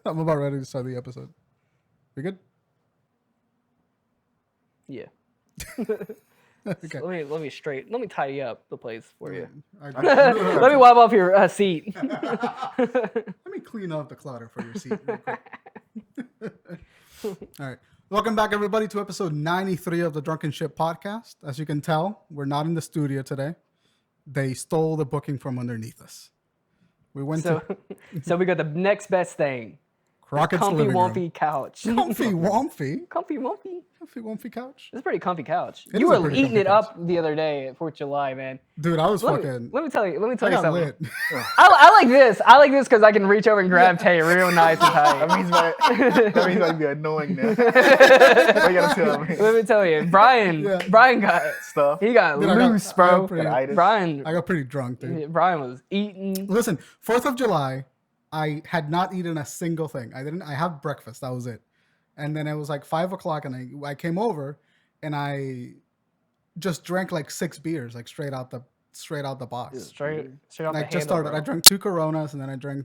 I'm about ready to start the episode. We good? Yeah. Okay. Let me tidy up the place for you. I- Let me wipe off your seat. Let me clean up the clutter for your seat real quick. All right. Welcome back, everybody, to episode 93 of the Drunken Ship Podcast. As you can tell, we're not in the studio today. They stole the booking from underneath us. We went to So we got the next best thing. Crockett's Comfy living room. Wumpy couch. Comfy Wumpy? Comfy Wumpy? Comfy Wumpy couch? It's a pretty comfy couch. It You is a were pretty eating comfy it couch. up the other day at 4th of July, man. Dude, I was Let fucking... me tell you I something. got lit. I like this. I like this because I can reach over and grab Tay real nice and tight. That means I'd be annoying now. What you gotta tell me? Let me tell you, Brian got Stuff. he got Dude, I got- loose, I bro. got pretty- Itis. Brian I got pretty drunk, dude. was eating. Listen, 4th of July, I had not eaten a single thing. I had breakfast. That was it. And then it was like 5 o'clock, and I came over, and I just drank like 6 beers, like straight out the box. Straight off And the I just handle, started. bro. I drank 2 Coronas, and then I drank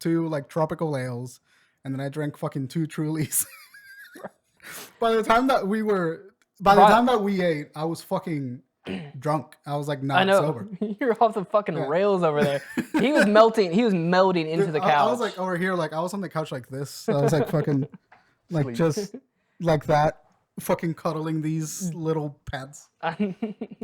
2 like tropical ales, and then I drank fucking 2 Trulies. By the time that we ate, I was fucking drunk. I was like I not know. sober. You're off the fucking rails over there. He was melting. He was melding into the couch. I was like over here, like I was on the couch like this. I was like fucking, like just like that, fucking cuddling these little pets or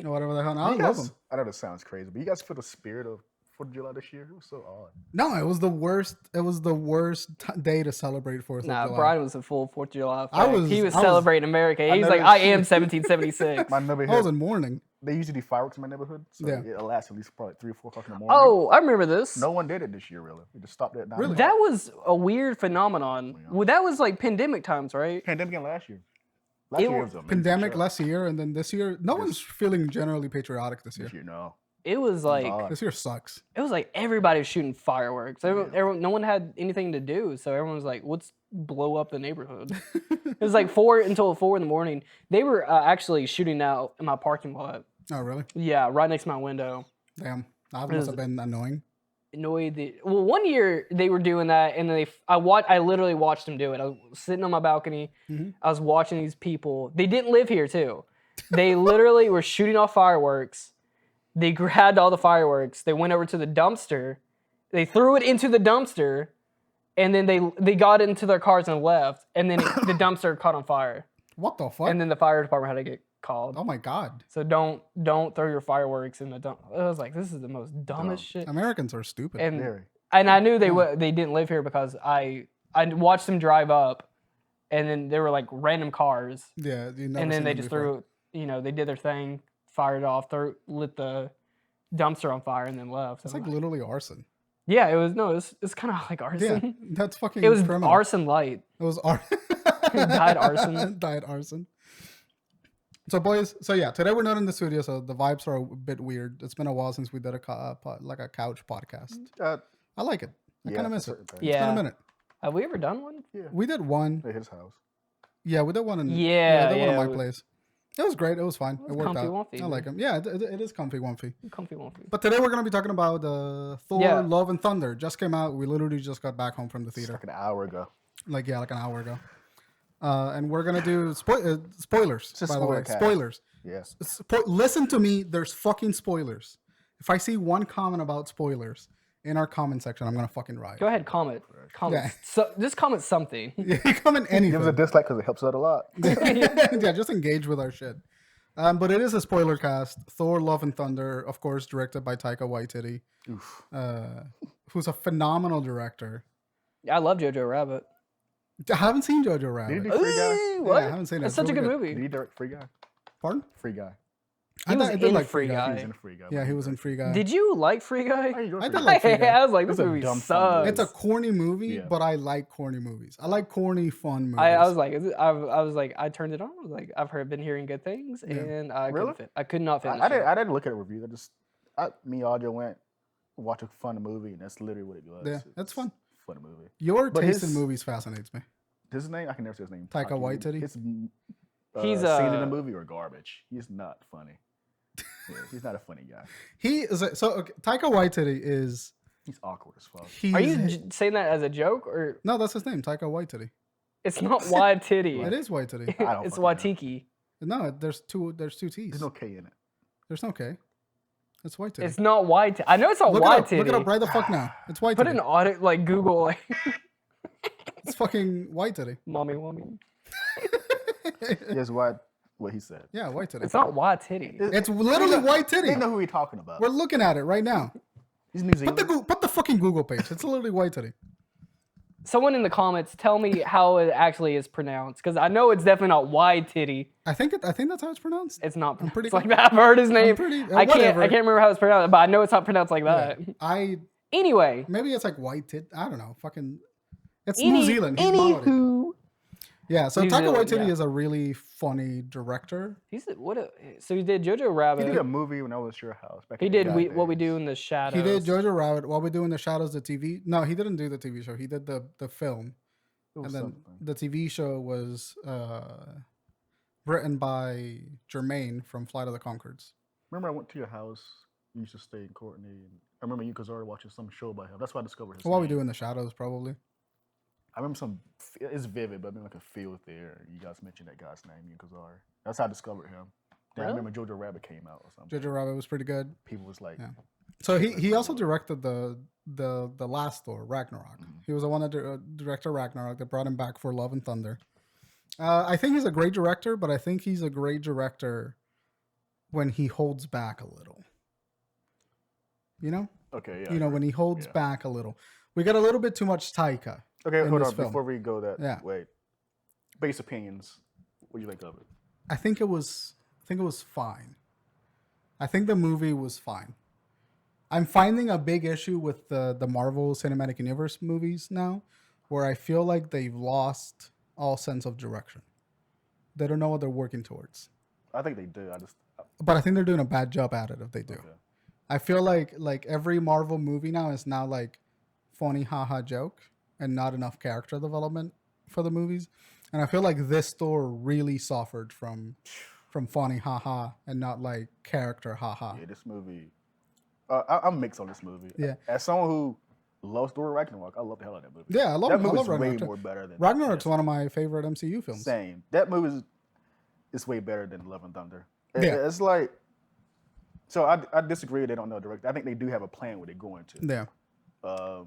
whatever the hell. I love them. I know this sounds crazy, but you guys feel the spirit of 4th of July this year? It was so odd. No, it was the worst. It was the worst day to celebrate 4th of July. Brian was a full 4th of July. I fan. was- He was I was- celebrating America. He was never like, I seen- am 1776. My I was neighborhood, in mourning. they usually do fireworks in my neighborhood, so Yeah. it lasts at least probably 3 or 4 o'clock in the morning. Oh, I remember this. No one did it this year, really. We just stopped it at 9 Really? That was a weird phenomenon. Well, that was like pandemic times, right? Pandemic and last year. Last year was amazing. Pandemic show. last year, and then this year, no one's feeling generally patriotic this year. This year, no. It was like odd. This year sucks. everybody was shooting fireworks. Everyone, no one had anything to do, so everyone was like, "Let's blow up the neighborhood." It was like 4 until 4 in the morning. They were actually shooting out in my parking lot. Oh, really? Yeah, right next to my window. Damn. That must have been annoying. Well, one year they were doing that, and then I literally watched them do it. I was sitting on my balcony. Mm-hmm. I was watching these people. They didn't live here too. They literally were shooting off fireworks. They grabbed all the fireworks. They went over to the dumpster. They threw it into the dumpster, and then they got into their cars and left. And then the dumpster caught on fire. What the fuck? And then the fire department had to get called. Oh my god. So don't throw your fireworks in the dump. I was like, this is the most dumbest shit. Americans are stupid. Very. And I knew they didn't live here because I watched them drive up, and then there were like random cars, Yeah, you never and then seen they them just before. threw, they did their thing, fired it off, lit the dumpster on fire, and then left. It's So like literally arson. yeah, it's kind of like arson. Yeah, that's fucking. It was criminal. arson light. It was Died arson. Died arson. So boys, yeah, today we're not in the studio, so the vibes are a bit weird. It's been a while since we did a couch podcast. I like it. I kind of miss it. It's been Yeah. a minute. Have we ever done one? We did one. At his house. Yeah, we did one in. Yeah, we did one yeah, at my place. It was great. It was fine. It worked comfy out. wumpy, I like him. Yeah, it is comfy wumpy. Comfy wumpy. But today we're gonna be talking about Thor: Yeah. Love and Thunder. Just came out. We literally just got back home from the It's theater. like an hour ago. Like an hour ago. And we're gonna do spoilers. It's a By the way, spoiler cast. spoilers. Yes. Listen to me. There's fucking spoilers. If I see one comment about spoilers in our comment section, I'm gonna fucking riot. Go ahead, comment. Yeah. So, just comment something. Yeah, comment Give us a anything. dislike because it helps out a lot. Yeah, just engage with our shit. But it is a spoiler cast. Thor: Love and Thunder, of course, directed by Taika Waititi, who's a phenomenal director. I love Jojo Rabbit. I haven't seen Jojo Did he Rabbit. do Free Guy? Ooh, what? I haven't seen it. It's It's such a really good Did he movie. direct Free Guy? Pardon? Free Guy. He was I did in like Free Guy. He was in Free Guy. Yeah, he was in Free Guy. Did you like Free Guy? I enjoyed I Free did Guy. like Free Guy. I was like, this It's a movie dumb, fun sucks. movie. It's a corny movie, Yeah. but I like corny movies. I like corny, fun movies. I was like, I was like, I turned it on. I was like, been hearing good things, and I Really? could not finish I it. didn't look at a review. Me and Audra went watch a fun movie, and that's literally what it was. Yeah, that's fun. Fun movie. Your But taste in his- movies fascinates me. His name, I can never say his name. Taika Waititi? His He's, scene in the movie are garbage. He's not funny. Yeah, he's not a funny guy. He is okay, Taika Waititi is He's awkward as fuck. Are you saying that as a joke or? No, that's his name, Taika Waititi. It's not Wide Titty. It is Waititi. It's Watiki. No, there's two T's. There's no K in it. There's no K. It's Waititi. It's not Wide Titty. I know it's not Wide Titty. Look it up right the fuck now. It's Waititi. Put an audit like Google like. It's fucking Waititi. Mommy, mommy. Yes, what he said. Yeah, Waititi. It's not Wide Titty. It's literally Waititi. They know who we're talking about. We're looking at it right now. He's New Zealand. Put the fucking Google page. It's literally Waititi. Someone in the comments tell me how it actually is pronounced, because I know it's definitely not Wide Titty. I think that's how it's pronounced. It's not I'm pretty pronounced like that. I've heard his name. I can't remember how it's pronounced, but I know it's not pronounced like that. Yeah, anyway. Maybe it's like white tit. I don't know. Fucking. It's New Zealand. Anywho. Yeah, so Taika Waititi is a really funny director. So he did Jojo Rabbit. He did a movie when I was at your house. He did What We Do in the Shadows. He did Jojo Rabbit, What We Do in the Shadows, the TV. No, he didn't do the TV show. He did the film. And then the TV show was written by Jermaine from Flight of the Conchords. Remember I went to your house. You used to stay in Courtney. And I remember you guys already watching some show by him. That's why I discovered his What name. We Do in the Shadows, probably. I remember it's vivid, but I mean like a feel there. You guys mentioned that guy's name, you Kazar. That's how I discovered him. Then Really? I remember Jojo Rabbit came out or something. Jojo Rabbit was pretty good. People was like, yeah. So he also directed the last Thor, Ragnarok. Mm-hmm. He was the one that directed Ragnarok. That brought him back for Love and Thunder. I think he's a great director, but I think he's a great director when he holds back a little. You know? Okay, yeah. You know, when he holds back a little. We got a little bit too much Taika. Okay, hold on. Film. Before we go that way, base opinions. What do you think of it? I think it was fine. I think the movie was fine. I'm finding a big issue with the Marvel Cinematic Universe movies now, where I feel like they've lost all sense of direction. They don't know what they're working towards. I think they do. But I think they're doing a bad job at it if they do. Okay. I feel like every Marvel movie now is now like funny haha joke and not enough character development for the movies. And I feel like this Thor really suffered from funny haha and not like character haha. Yeah, this movie. I'm mixed on this movie. Yeah. As someone who loves Thor Ragnarok, I love the hell out of that movie. Yeah, I love Ragnarok. Way more better than Ragnarok's one of my favorite MCU films. Same. That movie is way better than Love and Thunder. Yeah. It's like. So I disagree. They don't know directly. I think they do have a plan where they're going to. Yeah.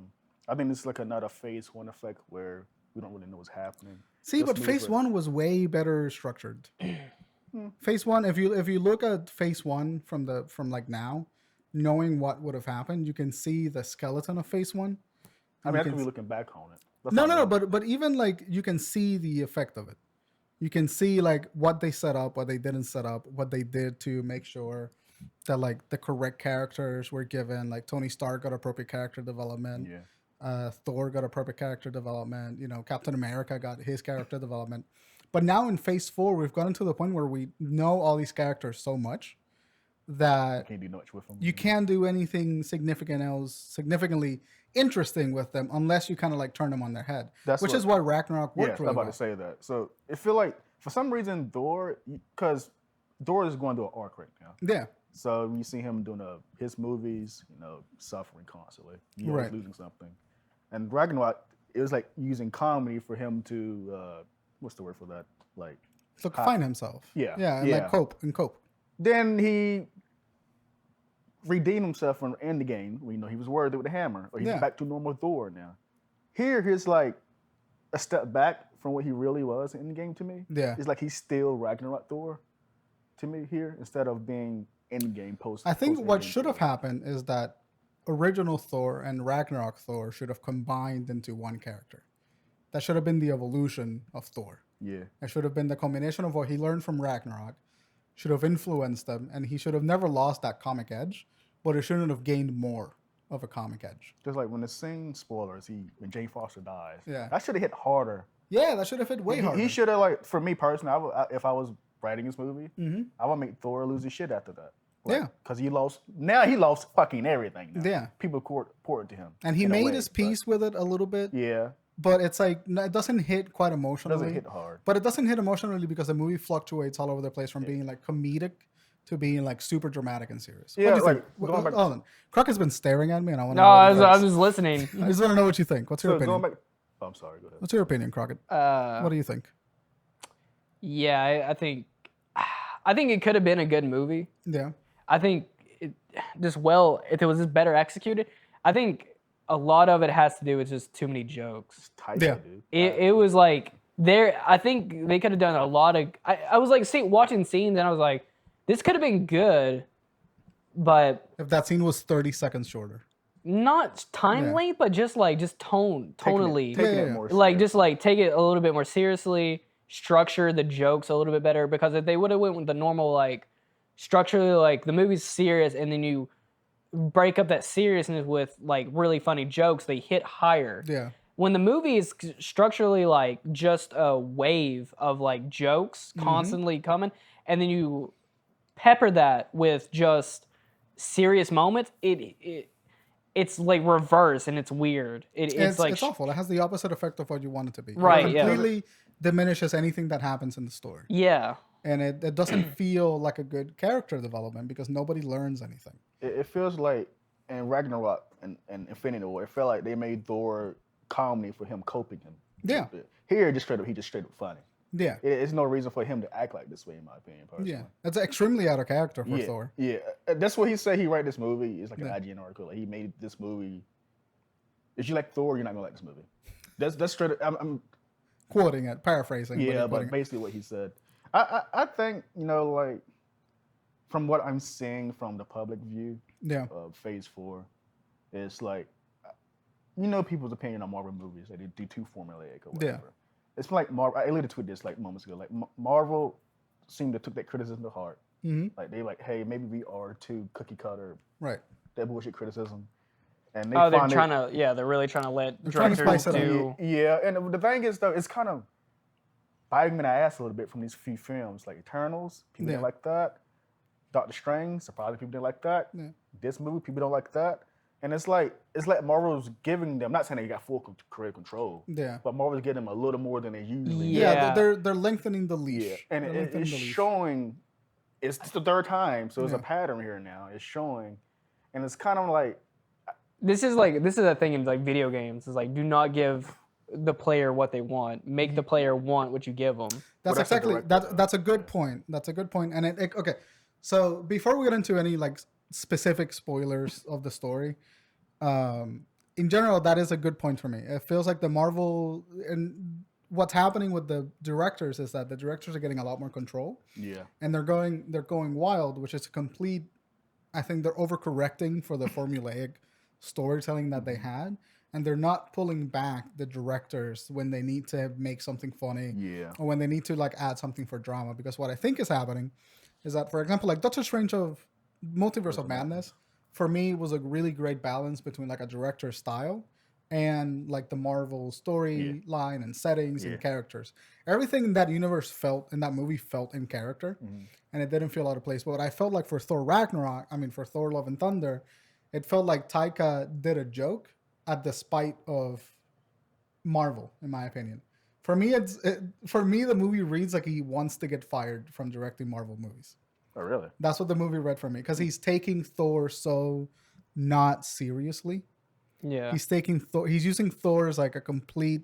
I think it's like another phase one effect where we don't really know what's happening. See, but phase one was way better structured. Phase one, if you look at phase one from like now, knowing what would have happened, you can see the skeleton of phase one. I mean, I could be looking back on it. No, but even like you can see the effect of it. You can see like what they set up, what they didn't set up, what they did to make sure that like the correct characters were given. Like Tony Stark got appropriate character development. Yeah. Thor got appropriate character development. You know, Captain America got his character development. But now in phase 4, we've gotten to the point where we know all these characters so much that you can't do much with them. You can't do anything significantly interesting with them unless you kind of like turn them on their head. Which is why Ragnarok worked really well. I'm about to say that. So it feel like for some reason Thor, because Thor is going through an arc right now. Yeah. So you see him doing his movies, suffering constantly, always losing something, and Ragnarok, it was like using comedy for him to what's the word for that? Like find himself. Yeah. Like cope. Then he redeemed himself from Endgame. He was worthy with the hammer, or he's back to normal Thor now. Here's like a step back from what he really was in Endgame to me. Yeah. It's like he's still Ragnarok Thor to me here instead of being Endgame post. I think what should have happened is that original Thor and Ragnarok Thor should have combined into one character. That should have been the evolution of Thor. Yeah. It should have been the combination of what he learned from Ragnarok, should have influenced him, and he should have never lost that comic edge, but it shouldn't have gained more of a comic edge. Just like when the scene, spoilers, when Jane Foster dies, yeah, that should have hit harder. Yeah, that should have hit way harder. He should have, like, for me personally, if I was writing this movie, I would make Thor lose his shit after that. Like, yeah. Because he lost fucking everything now. Yeah. People poured to him. And he made his peace with it a little bit. Yeah. But it's like, it doesn't hit quite emotionally. It doesn't hit hard. But it doesn't hit emotionally because the movie fluctuates all over the place from being like comedic to being like super dramatic and serious. Yeah, What do you like, think? going back Hold on. Croc has been staring at me, and I want to No, know. I What was just listening. I just want to know what you think. What's your So opinion? going back, I'm sorry. Go ahead. What's your opinion, Crockett? What do you think? Yeah, I think it could have been a good movie. Yeah. I think if it was just better executed. I think a lot of it has to do with just too many jokes. It's tight, Yeah. dude. It was like I think they could have done a lot of. I was like watching scenes and I was like, this could have been good, but If that scene was 30 seconds shorter. not time Yeah. length, but just tonally, Taking Yeah, it yeah. more like serious. just like take it a little bit more seriously, structure the jokes a little bit better. Because if they would have went with the normal like structure, like the movie's serious and then you break up that seriousness with like really funny jokes, they hit higher. Yeah. When the movie is structurally like just a wave of like jokes constantly coming, and then you pepper that with just serious moments, it's like reverse and it's weird. It's like It's awful. It has the opposite effect of what you want it to be. Right, It yeah. completely diminishes anything that happens in the story. yeah. And it doesn't feel like a good character development because nobody learns anything. It feels like in Ragnarok and Infinity War, it felt like they made Thor comedy for him coping him. Yeah. Here, he just straight up funny. Yeah. It's no reason for him to act like this way, in my opinion, personally. Yeah. It's extremely out of character for yeah, Thor. Yeah, that's what he said. He write this movie. It's like an Yeah. IGN article. Like he made this movie. If you like Thor, you're not gonna like this movie. That's straight up. I'm Quoting it, paraphrasing. yeah, you're but quoting it. basically what he said. I think like from what I'm seeing from the public view Yeah. of Phase 4, it's like people's opinion on Marvel movies. They do too formulaic or whatever. Yeah. It's like Marvel. I alluded to this like moments ago. Like Marvel seemed to took that criticism to heart. Mm-hmm. Like they like, hey, maybe we are too cookie cutter. Right. That bullshit criticism. And They're really trying to let They're trying to directors spice it up. do. Yeah, and the thing is though, it's kind of biting me in the ass a little bit from these few films like Eternals. People Yeah. didn't like that. Doctor Strange, surprisingly people didn't like that. Yeah. This movie, people don't like that. And it's like Marvel's giving them, not saying they got full creative control, Yeah. but Marvel's getting them a little more than they usually Yeah. Yeah. They're lengthening the leash. Yeah, and They're it's lengthening the leash. showing. It's the third time, so there's Yeah. a pattern here now. It's showing, and it's kind of like, This is a thing in like video games. Is like do not give the player what they want. Make the player want what you give them. That's that's the exactly director, that's a good point. That's a good point. And okay. So before we get into any like specific spoilers of the story, in general, that is a good point for me. It feels like the Marvel and what's happening with the directors is that the directors are getting a lot more control yeah, and they're going wild, which is a complete. I think they're overcorrecting for the formulaic storytelling that they had, and they're not pulling back the directors when they need to make something funny yeah, or when they need to like add something for drama. Because what I think is happening is that, for example, like Doctor Strange of Multiverse of Madness, for me was a really great balance between like a director's style and like the Marvel storyline and settings and characters. Everything in that universe in that movie felt in character, and it didn't feel out of place. But what I felt like for Thor for Thor Love and Thunder, it felt like Taika did a joke at the spite of Marvel, in my opinion. For me, the movie reads like he wants to get fired from directing Marvel movies. Oh, really? That's what the movie read for me, because he's taking Thor so not seriously. Yeah. He's using Thor as like a complete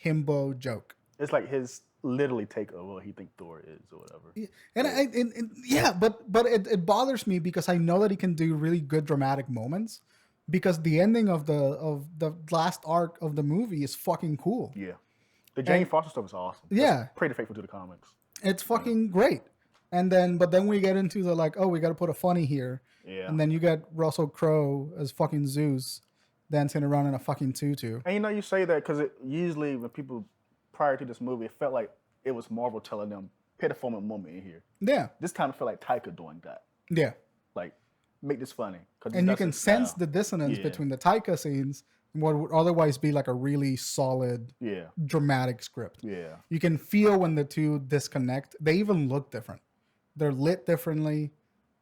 himbo joke. It's like his literally take over what he think Thor is or whatever. Yeah, but it bothers me because I know that he can do really good dramatic moments, because the ending of the last arc of the movie is fucking cool. Yeah. The Jane Foster stuff is awesome. Yeah. It's pretty faithful to the comics. It's fucking great. But then we get into the like, oh, we got to put a funny here. Yeah. And then you get Russell Crowe as fucking Zeus dancing around in a fucking tutu. And you say that because usually when people prior to this movie, it felt like it was Marvel telling them, put a funny moment in here. Yeah. This time it felt like Taika doing that. Yeah. Like, make this funny. And you can sense the dissonance between the Taika scenes and what would otherwise be like a really solid, dramatic script. Yeah. You can feel when the two disconnect. They even look different. They're lit differently.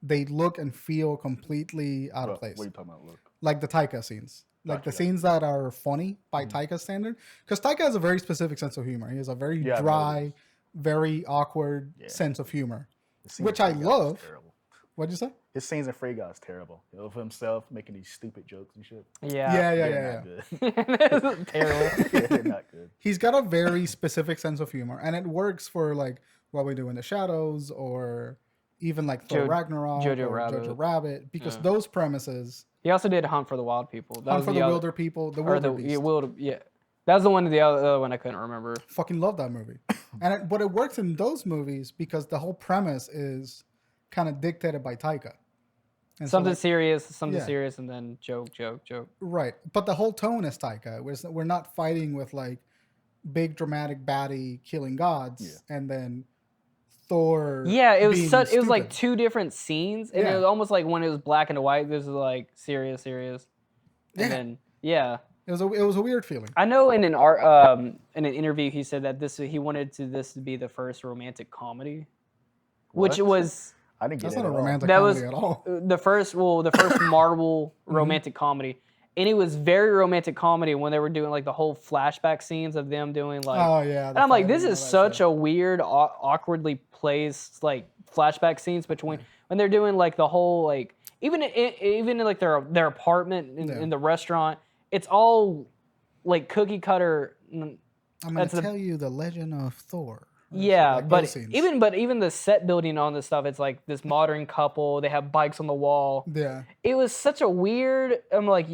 They look and feel completely out of place. What are you talking about, look? Like the Taika scenes. Like the scenes that are funny by Taika's standard. Because Taika has a very specific sense of humor. He has a very dry, very awkward sense of humor. Which I love. What'd you say? His scenes in Free Guy is terrible. Of himself making these stupid jokes and shit. Yeah. Yeah. This is terrible. Yeah, they're not good. He's got a very specific sense of humor, and it works for like What We Do in the Shadows, or even like Thor Ragnarok, Jojo Rabbit, because those premises. He also did Hunt for the Wild People. Hunt for the Wilder People, the Wilder Beast. Yeah. That was the other one I couldn't remember. Fucking love that movie. But it works in those movies because the whole premise is kind of dictated by Taika. And something serious, and then joke. Right. But the whole tone is Taika. We're not fighting with like big dramatic baddie killing gods and then Thor. Yeah, it was stupid. it was like two different scenes, and it was almost like when it was black and white, this was like serious. And then It was a weird feeling. I know in an interview he said that he wanted this to be the first romantic comedy, which was I didn't get That's it not a at all. romantic that comedy was at all. the first Marvel romantic comedy, and it was very romantic comedy when they were doing like the whole flashback scenes of them doing like. Oh yeah. And I'm like, this is such a weird, awkwardly placed like flashback scenes between when they're doing like the whole like even in like their apartment in the restaurant. It's all like cookie cutter. I'm gonna tell you the legend of Thor. Yeah, like but those scenes. even the set building on this stuff, it's like this modern couple. They have bikes on the wall. Yeah. It was such a weird. I'm like,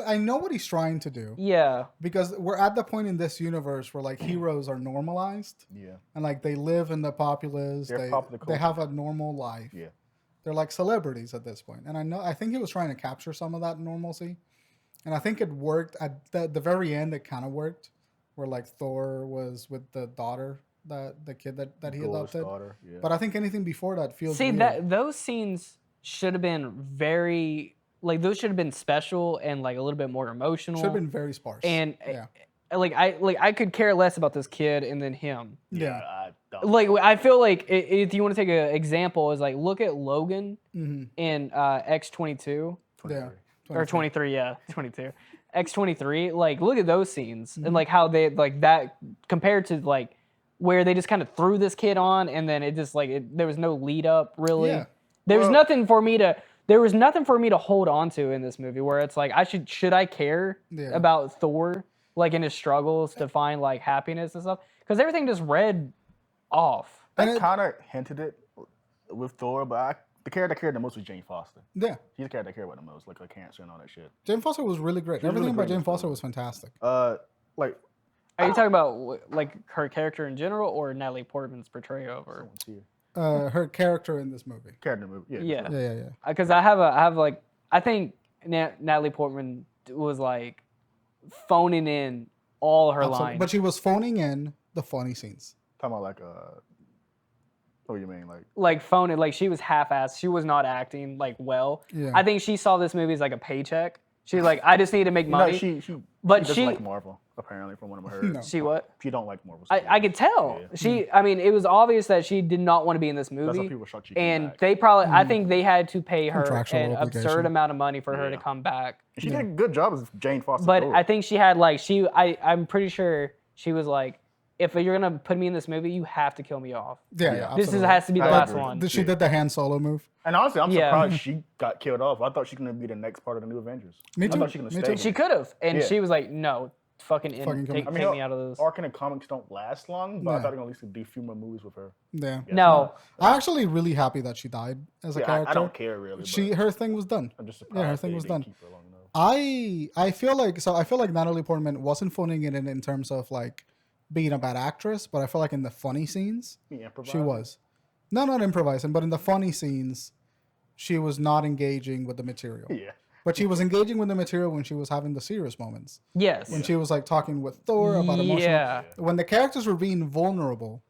I know what he's trying to do. yeah, Because we're at the point in this universe where like heroes are normalized. Yeah. And like they live in the populace. They're popular They culture. have a normal life. Yeah. They're like celebrities at this point. And I think he was trying to capture some of that normalcy. And I think it worked at the very end. It kind of worked, where like Thor was with the daughter, the kid that he adopted. Daughter, yeah. But I think anything before that feels weird. that those scenes should have been very like those should have been special and like a little bit more emotional. Should have been very sparse. And yeah, I could care less about this kid and then him. yeah. I don't. Like I feel like if you want to take an example, is like look at Logan in X-22 Yeah. or 23, yeah, 22, X-23. Like look at those scenes and like how they like that compared to like where they just kind of threw this kid on and then it just like there was no lead up really. Yeah. There was nothing for me to hold on to in this movie where it's like should I care about Thor like in his struggles to find like happiness and stuff because everything just read off. I kind of hinted it with Thor, but the character I cared the most was Jane Foster. Yeah. She's the character I cared about the most, like her cancer and all that shit. Jane Foster was really great. She was Everything really about great Jane Foster was fantastic. Like. Are you talking about like her character in general or Natalie Portman's portrayal of her? Her character in this movie. Character movie, Yeah. Yeah. Because I think Natalie Portman was like phoning in all her Absolutely. lines. But she was phoning in the funny scenes. Talking about like what do you mean like phoning, like she was half-assed. She was not acting like well. Yeah. I think she saw this movie as like a paycheck. She's like, I just need to make money. No, she doesn't like Marvel, apparently, from what I've heard. No. She what? She don't like Marvel. I could tell. Yeah. I mean, it was obvious that she did not want to be in this That's movie. why people were shocked she came And back. they probably, I think they had to pay her Contractual an obligation. absurd amount of money for her to come back. She did a good job as Jane Foster. But Thor. I think she had like, I'm pretty sure she was like, if you're going to put me in this movie, you have to kill me off. Yeah. This absolutely. has to be the I last agree. one. She did the Han Solo move. And honestly, I'm Yeah. surprised she got killed off. I thought she was gonna be the next part of the new Avengers. Me I too. thought she was Me gonna too. stay. She could have. And Yeah. she was like, no, fucking Fucking take come- take me out of this. Arc in the comics don't last long, but I No. thought they're gonna at least do a few more movies with her. Yeah. No. I'm actually really happy that she died as a character. I don't care really. But Her thing was done. I'm just surprised. her thing was they didn't done. keep her long enough. I feel like Natalie Portman wasn't phoning it in terms of like being a bad actress, but I feel like in the funny scenes she was. No, not improvising, but in the funny scenes, she was not engaging with the material. Yeah. But she was engaging with the material when she was having the serious moments. Yes. When she was like talking with Thor about emotional. Yeah. When the characters were being vulnerable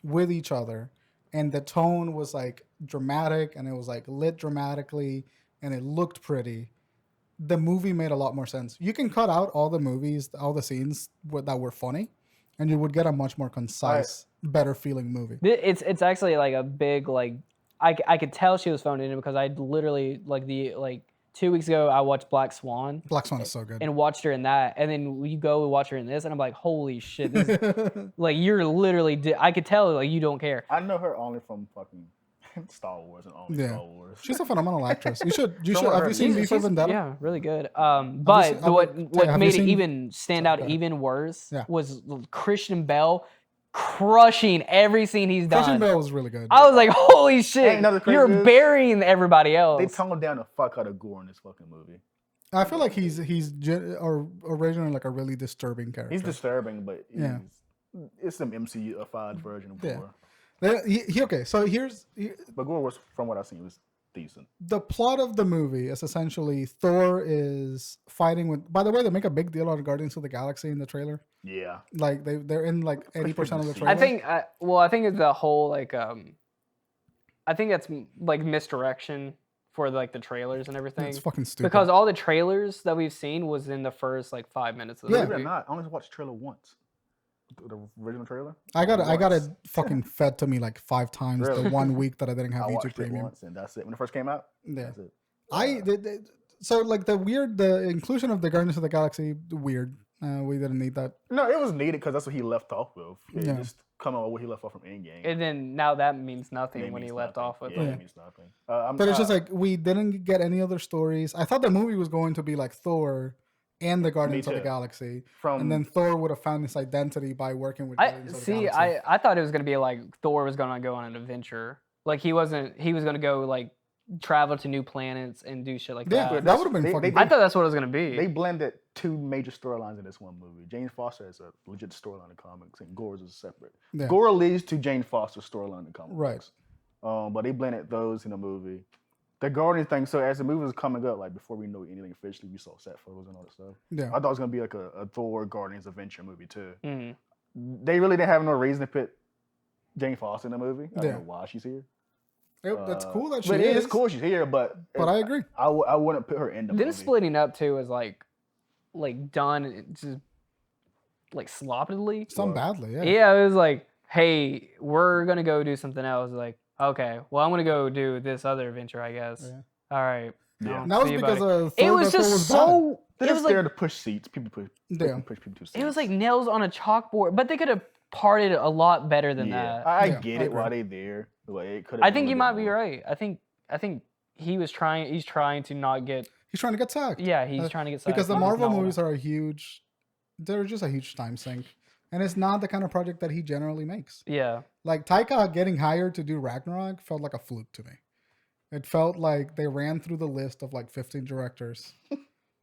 with each other, and the tone was like dramatic, and it was like lit dramatically, and it looked pretty. The movie made a lot more sense. You can cut out all the scenes that were funny, and you would get a much more concise, better feeling movie. It's actually like a big like I could tell she was phoning in because I literally like 2 weeks ago I watched Black Swan Black Swan is so good. and watched her in that, and then you go watch her in this, and I'm like, holy shit, this like you're literally I could tell like you don't care. I know her only from fucking Star Wars and only Yeah. Star Wars. She's a phenomenal actress. You should. Someone Have heard you seen me. V for Vendetta? Yeah, really good. seen- But have you what made it seen- even stand Sorry, out go ahead. even worse Yeah. was Christian Bell crushing every scene he's Christian done. Bale was really good. I was like, holy shit, Ain't nothing crazy you're is- burying everybody else. They toned down the fuck out of gore in this fucking movie. I feel like he's originally like a really disturbing character. He's disturbing, but Yeah. it's some MCU-ified version of Yeah. gore. Okay, so here's But gore was, from what I've seen, was decent. the plot of the movie is essentially Thor is fighting with. By the way, they make a big deal out of Guardians of the Galaxy in the trailer. Yeah. Like they're in like 80% of the I trailer. I think, I think it's the whole like, I think that's like misdirection for like the trailers and everything. it's fucking stupid. Because all the trailers that we've seen was in the first like 5 minutes of the Yeah. Believe it or movie. not, I only watched the trailer once. The original trailer. I got it Once. fucking fed to me like 5 times Really? the 1 week that I didn't have I YouTube watched it Premium. once, and that's it. When it first came out, Yeah. that's it. So like the inclusion of the Guardians of the Galaxy weird. We didn't need that. No, it was needed because that's what he left off with. It Yeah. just come on what he left off from Endgame. And then now that means nothing It when he means left nothing. off with Yeah, it. it means nothing. I'm, But it's just like we didn't get any other stories. I thought the movie was going to be like Thor and the Guardians of the too. Galaxy, from and then Thor would have found his identity by working with Guardians of the Galaxy. I thought it was gonna be like Thor was gonna go on an adventure. Like he was gonna go like travel to new planets and do shit like Yeah, that. that would have been They- fucking. they- I thought that's what it was gonna be. they blended two major storylines in this one movie. Jane Foster has a legit storyline in comics, and Gore's is separate. Yeah. Gore leads to Jane Foster's storyline in comics. Right. But they blended those in the movie. The Guardian thing. So as the movie was coming up, like before we know anything officially, we saw set photos and all that stuff. Yeah. I thought it was gonna be like a Thor Guardians adventure movie too. Mhm. They really didn't have no reason to put Jane Foster in the movie. I Yeah. don't know why she's here. That's cool that she But is. it is cool she's here, but But I agree. I wouldn't put her in the Then movie. splitting up too is like done just like sloppily. Some badly, yeah. Yeah, it was like, hey, we're gonna go do something else. Like, okay, well, I'm gonna go do this other adventure, I guess. Yeah. All right. Yeah. And that was See you, because buddy. of It Thor was before just bad. so. They're It just was there like to push seats. People push. Yeah. They can push people to seats. it was like nails on a chalkboard, but they could have parted a lot better than that. I Yeah, get I it. Why agree. they there? But it could. I think you might be right. I think he was trying. He's trying to not get. He's trying to get sacked. Yeah, he's trying to get Because the sacked. Marvel He's not movies are a huge. They're just a huge time sink, and it's not the kind of project that he generally makes. Yeah. Like Taika getting hired to do Ragnarok felt like a fluke to me. It felt like they ran through the list of like 15 directors,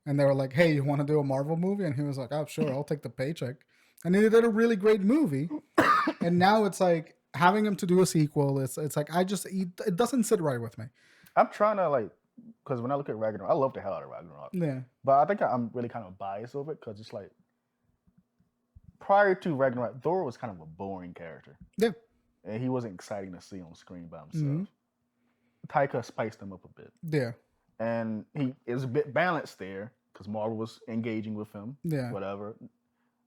and they were like, "Hey, you want to do a Marvel movie?" And he was like, "Oh, sure, I'll take the paycheck." And he did a really great movie, and now it's like having him to do a sequel. It's like it doesn't sit right with me. I'm trying to like, because when I look at Ragnarok, I love the hell out of Ragnarok. Yeah, But I think I'm really kind of biased over it because it's like prior to Ragnarok, Thor was kind of a boring character. yeah, And he wasn't exciting to see on screen by himself. Mhm. Taika spiced him up a bit. yeah, And he is a bit balanced there because Marvel was engaging with him, yeah. whatever.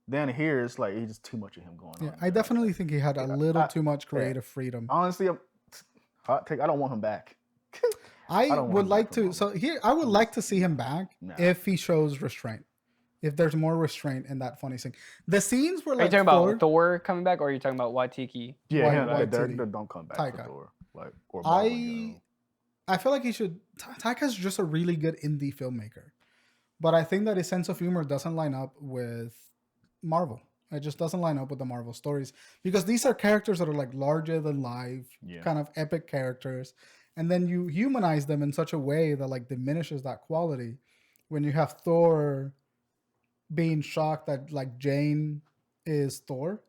Then here it's like it's just too much of him going Yeah, on. I definitely think he had a little too much yeah. creative freedom. Honestly, hot take, I don't want him back. I don't want would him like back to. from So here, I would like to see him back Nah. if he shows restraint. If there's more restraint in that funny scene, the scenes were Are like you talking about Thor coming back, or are you talking about Waitiki? Yeah, Why- him, why the Titty? director don't come back Taika. for Thor. Like, or Marvel, you know. I feel like he should. Taika's just a really good indie filmmaker, but I think that his sense of humor doesn't line up with Marvel. It just doesn't line up with the Marvel stories because these are characters that are like larger than life, Yeah. kind of epic characters, and then you humanize them in such a way that like diminishes that quality. When you have Thor being shocked that like Jane is Thor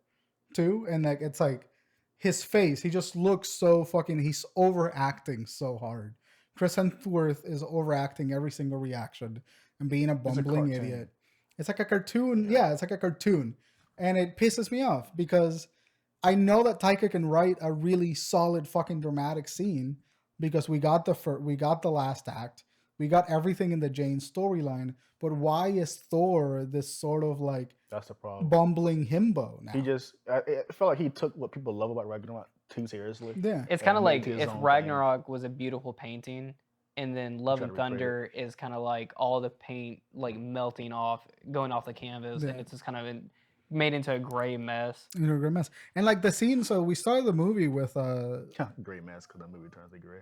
too, and like it's like his face, he just looks so fucking. He's overacting so hard. Chris Hemsworth is overacting every single reaction and being a bumbling cartoon. idiot. It's like a cartoon. Yeah, it's like a cartoon. And it pisses me off because I know that Taika can write a really solid fucking dramatic scene because we got the last act. We got everything in the Jane storyline. But why is Thor this sort of like That's the problem. bumbling himbo now? He just, I felt like he took what people love about Ragnarok too seriously. Yeah. It's kind of made like his if own thing. Ragnarok was a beautiful painting, and then Love Trying and to recreate Thunder is kind of like all the paint like melting off, going off the canvas, and Yeah. it's just kind of made into a gray mess. You know, great mess. And like the scene, so we started the movie with Gray mess because the movie turns to gray.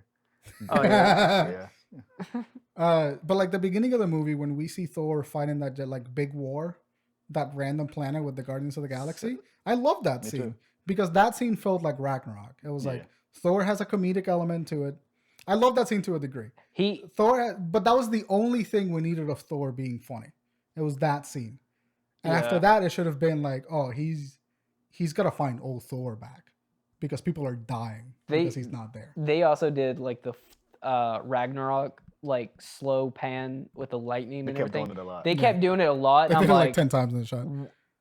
Oh yeah. Yeah. but like the beginning of the movie when we see Thor fighting that like big war, that random planet with the Guardians of the Galaxy, I love that scene too. because that scene felt like Ragnarok. It was like Thor has a comedic element to it. I love that scene to a degree. But that was the only thing we needed of Thor being funny. It was that scene. And after that, it should have been like, oh, he's got to find old Thor back because people are dying because he's not there. They also did like the Ragnarok like slow pan with the lightning and everything. Doing it a lot. They kept doing it a lot. They And did I'm it like like 10 times in the shot.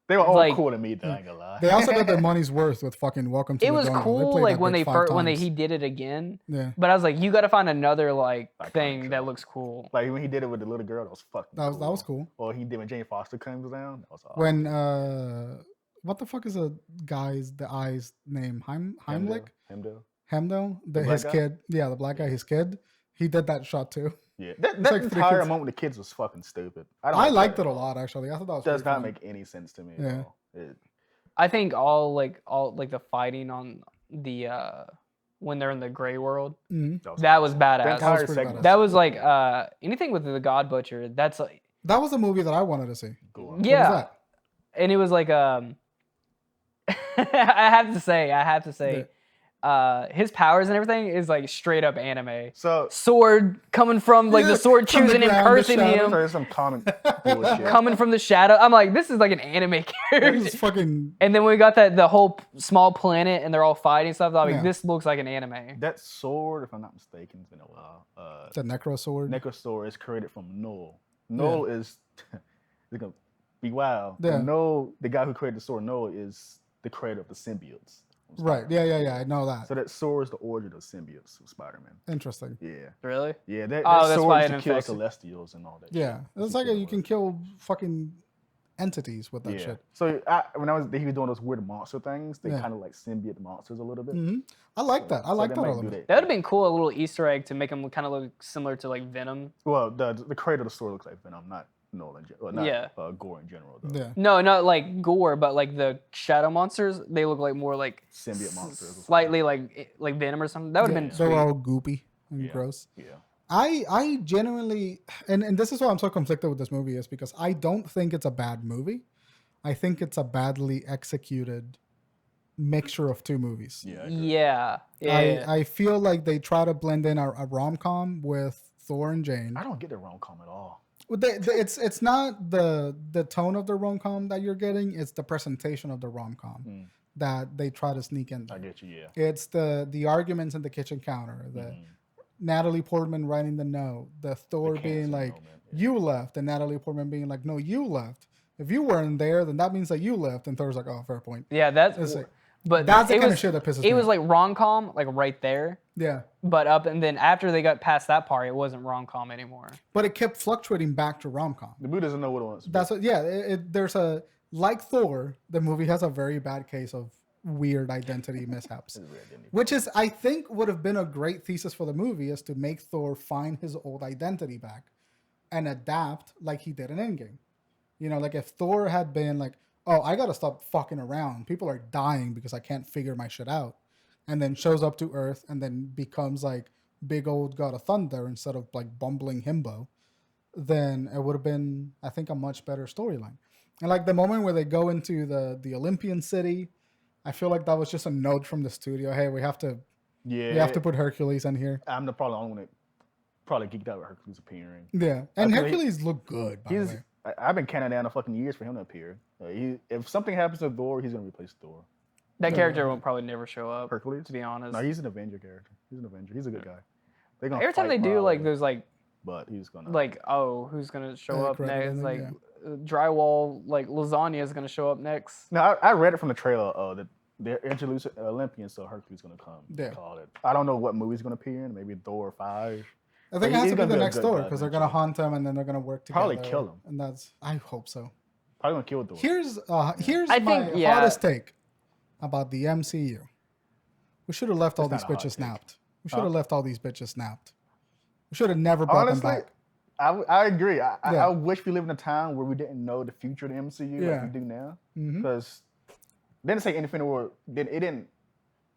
They were all like- cool to me, though, I ain't gonna lie. They also got their money's worth with fucking Welcome to it the was Jungle. cool played like that when bitch they 5 when times. he did it again. Yeah. But I was like, you got to find another like thing concept. that looks cool. Like when he did it with the little girl, that was fucking That was cool. Or he did when Jane Foster comes down, that was awesome. When what the fuck is the eye's name? Heimlich? Hemdo? black His guy? kid. Yeah, the black guy, his kid. He did that shot too. Yeah, that like 3 entire kids. moment with the kids was fucking stupid. I liked it a lot actually. I thought that was Does pretty not funny. make any sense to me. Yeah. At all. I think all the fighting on the when they're in the gray world, Mhm. that was The badass. entire pretty segment. badass. That was like anything with the God Butcher. That's like That was a movie that I wanted to see. Cool. What was yeah, that? and it was like I have to say, his powers and everything is like straight up anime. So Sword coming from like the sword From the choosing him, ground, the cursing shadow. him, there's some common bullshit. coming from the shadow. I'm like, this is like an anime It character. was fucking And then we got the whole small planet and they're all fighting stuff. I'm like, Yeah. this looks like an anime. That sword, if I'm not mistaken, it's been a while. the Necro Sword. Necrosword is created from Null. Null is it's gonna be wild. Yeah. Null, the guy who created the sword, Null is the creator of the symbiotes. from Right. Spider-Man. Yeah. I know that. So that sword is the origin of symbiotes with Spider-Man. Interesting. Yeah. Really? Yeah, that Oh, that's sword why used it to kill infects- Celestials and all that. Yeah. shit. It's like you can kill fucking entities with that Yeah. shit. So when he was doing those weird monster things, they Yeah. kind of like symbiote monsters a little bit. hmm I like that. I So like they that might do element. That would have been cool, a little Easter egg to make him kind of look similar to like Venom. Well, the creator of the sword looks like Venom, not Nolan. Well, not Yeah. Gore in general though. Yeah. No, not like Gore, but like the shadow monsters. They look like more like Symbiote monsters. or something. slightly like Venom or something. That would have been They're sweet. all goopy and Yeah. gross. Yeah. I genuinely, and this is why I'm so conflicted with this movie, is because I don't think it's a bad movie. I think it's a badly executed mixture of two movies. Yeah. I agree. Yeah. I feel like they try to blend in a rom-com with Thor and Jane. I don't get the rom-com at all. Well, it's not the tone of the rom-com that you're getting, it's the presentation of the rom-com that they try to sneak in I there. get you. Yeah. It's the arguments in the kitchen counter, the Natalie Portman writing the note, the Thor being canceling like, moment, you left, and Natalie Portman being like, no, you left. If you weren't there, then that means that you left. And Thor's like, oh, fair point. Yeah, It's that's like- but That's the it kind was, of shit that pisses me it was off. like rom-com, like right there. Yeah. But and then after they got past that part, it wasn't rom-com anymore. But it kept fluctuating back to rom-com. The movie doesn't know what it wants. To be. That's what, yeah. There's like Thor, the movie has a very bad case of weird identity mishaps. Which is, I think, would have been a great thesis for the movie, is to make Thor find his old identity back and adapt like he did in Endgame. You know, like if Thor had been like, oh, I gotta stop fucking around. People are dying because I can't figure my shit out. And then shows up to Earth and then becomes like big old God of Thunder instead of like bumbling himbo, then it would have been, I think, a much better storyline. And like the moment where they go into the Olympian city, I feel like that was just a note from the studio. Hey, we have to put Hercules in here. I'm probably the only one that probably geeked out with Hercules appearing. Yeah. And I feel Hercules looked good, by the way. I've been counting down the fucking years for him to appear. If something happens to Thor, he's gonna replace Thor. That character will probably never show up. Hercules, to be honest. No, he's an Avenger character. He's an Avenger. He's a good guy. They're gonna Every time they fight do like probably, those like but he's gonna who's gonna show up credit next? ending, Like drywall like lasagna is gonna show up next. No, I read it from the trailer. That they're introducing Olympians, so Hercules gonna come. Yeah. Call it. I don't know what movie he's gonna appear in. Maybe Thor 5. I think it has he's to be gonna the be a next good Thor guy because they're gonna eventually. hunt him and then they're gonna work together. Probably kill him. And I hope so. Probably gonna kill Thor. Here's I my think, yeah. hottest take about the MCU. We should have left all It's these not a hot bitches take. snapped. We should have left all these bitches snapped. We should have never brought Honestly, them back. I agree. I wish we lived in a time where we didn't know the future of the MCU like we do now. Because they didn't say Infinity War. It didn't.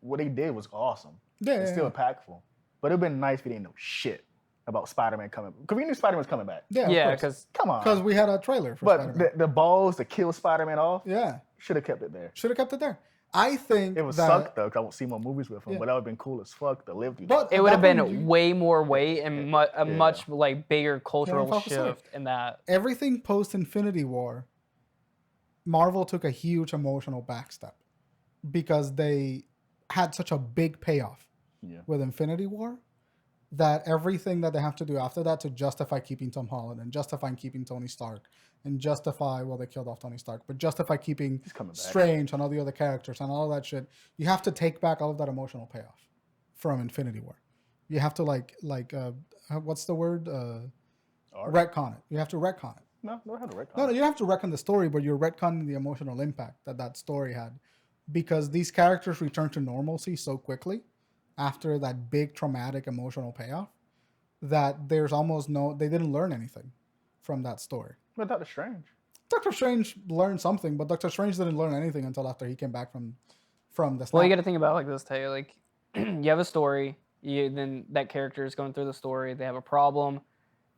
What they did was awesome. It's still impactful. But it'd been nice if we didn't know shit about Spider-Man coming. Because we knew Spider-Man was coming back. Yeah, because come on. Because we had a trailer for Spider-Man. But the balls to kill Spider-Man off. Yeah. Should have kept it there. Should have kept it there. I think it would suck though, because I won't see more movies with him. But that would have been cool as fuck to live through. But it would have been way more weight and a much like bigger cultural shift in that. Everything post Infinity War, Marvel took a huge emotional backstep because they had such a big payoff with Infinity War that everything that they have to do after that to justify keeping Tom Holland and justify keeping Tony Stark and justify, well, they killed off Tony Stark, but justify keeping Strange and all the other characters and all that shit, you have to take back all of that emotional payoff from Infinity War. You have to what's the word? Retcon it. You have to retcon it. No, don't have to retcon. No, you have to retcon the story, but you're retconning the emotional impact that story had, because these characters return to normalcy so quickly after that big traumatic emotional payoff that there's almost they didn't learn anything from that story. But Doctor Strange. Doctor Strange learned something, but Doctor Strange didn't learn anything until after he came back from the snap. Well, you got to think about it like this, Tay. Like, you have a story, then that character is going through the story, they have a problem,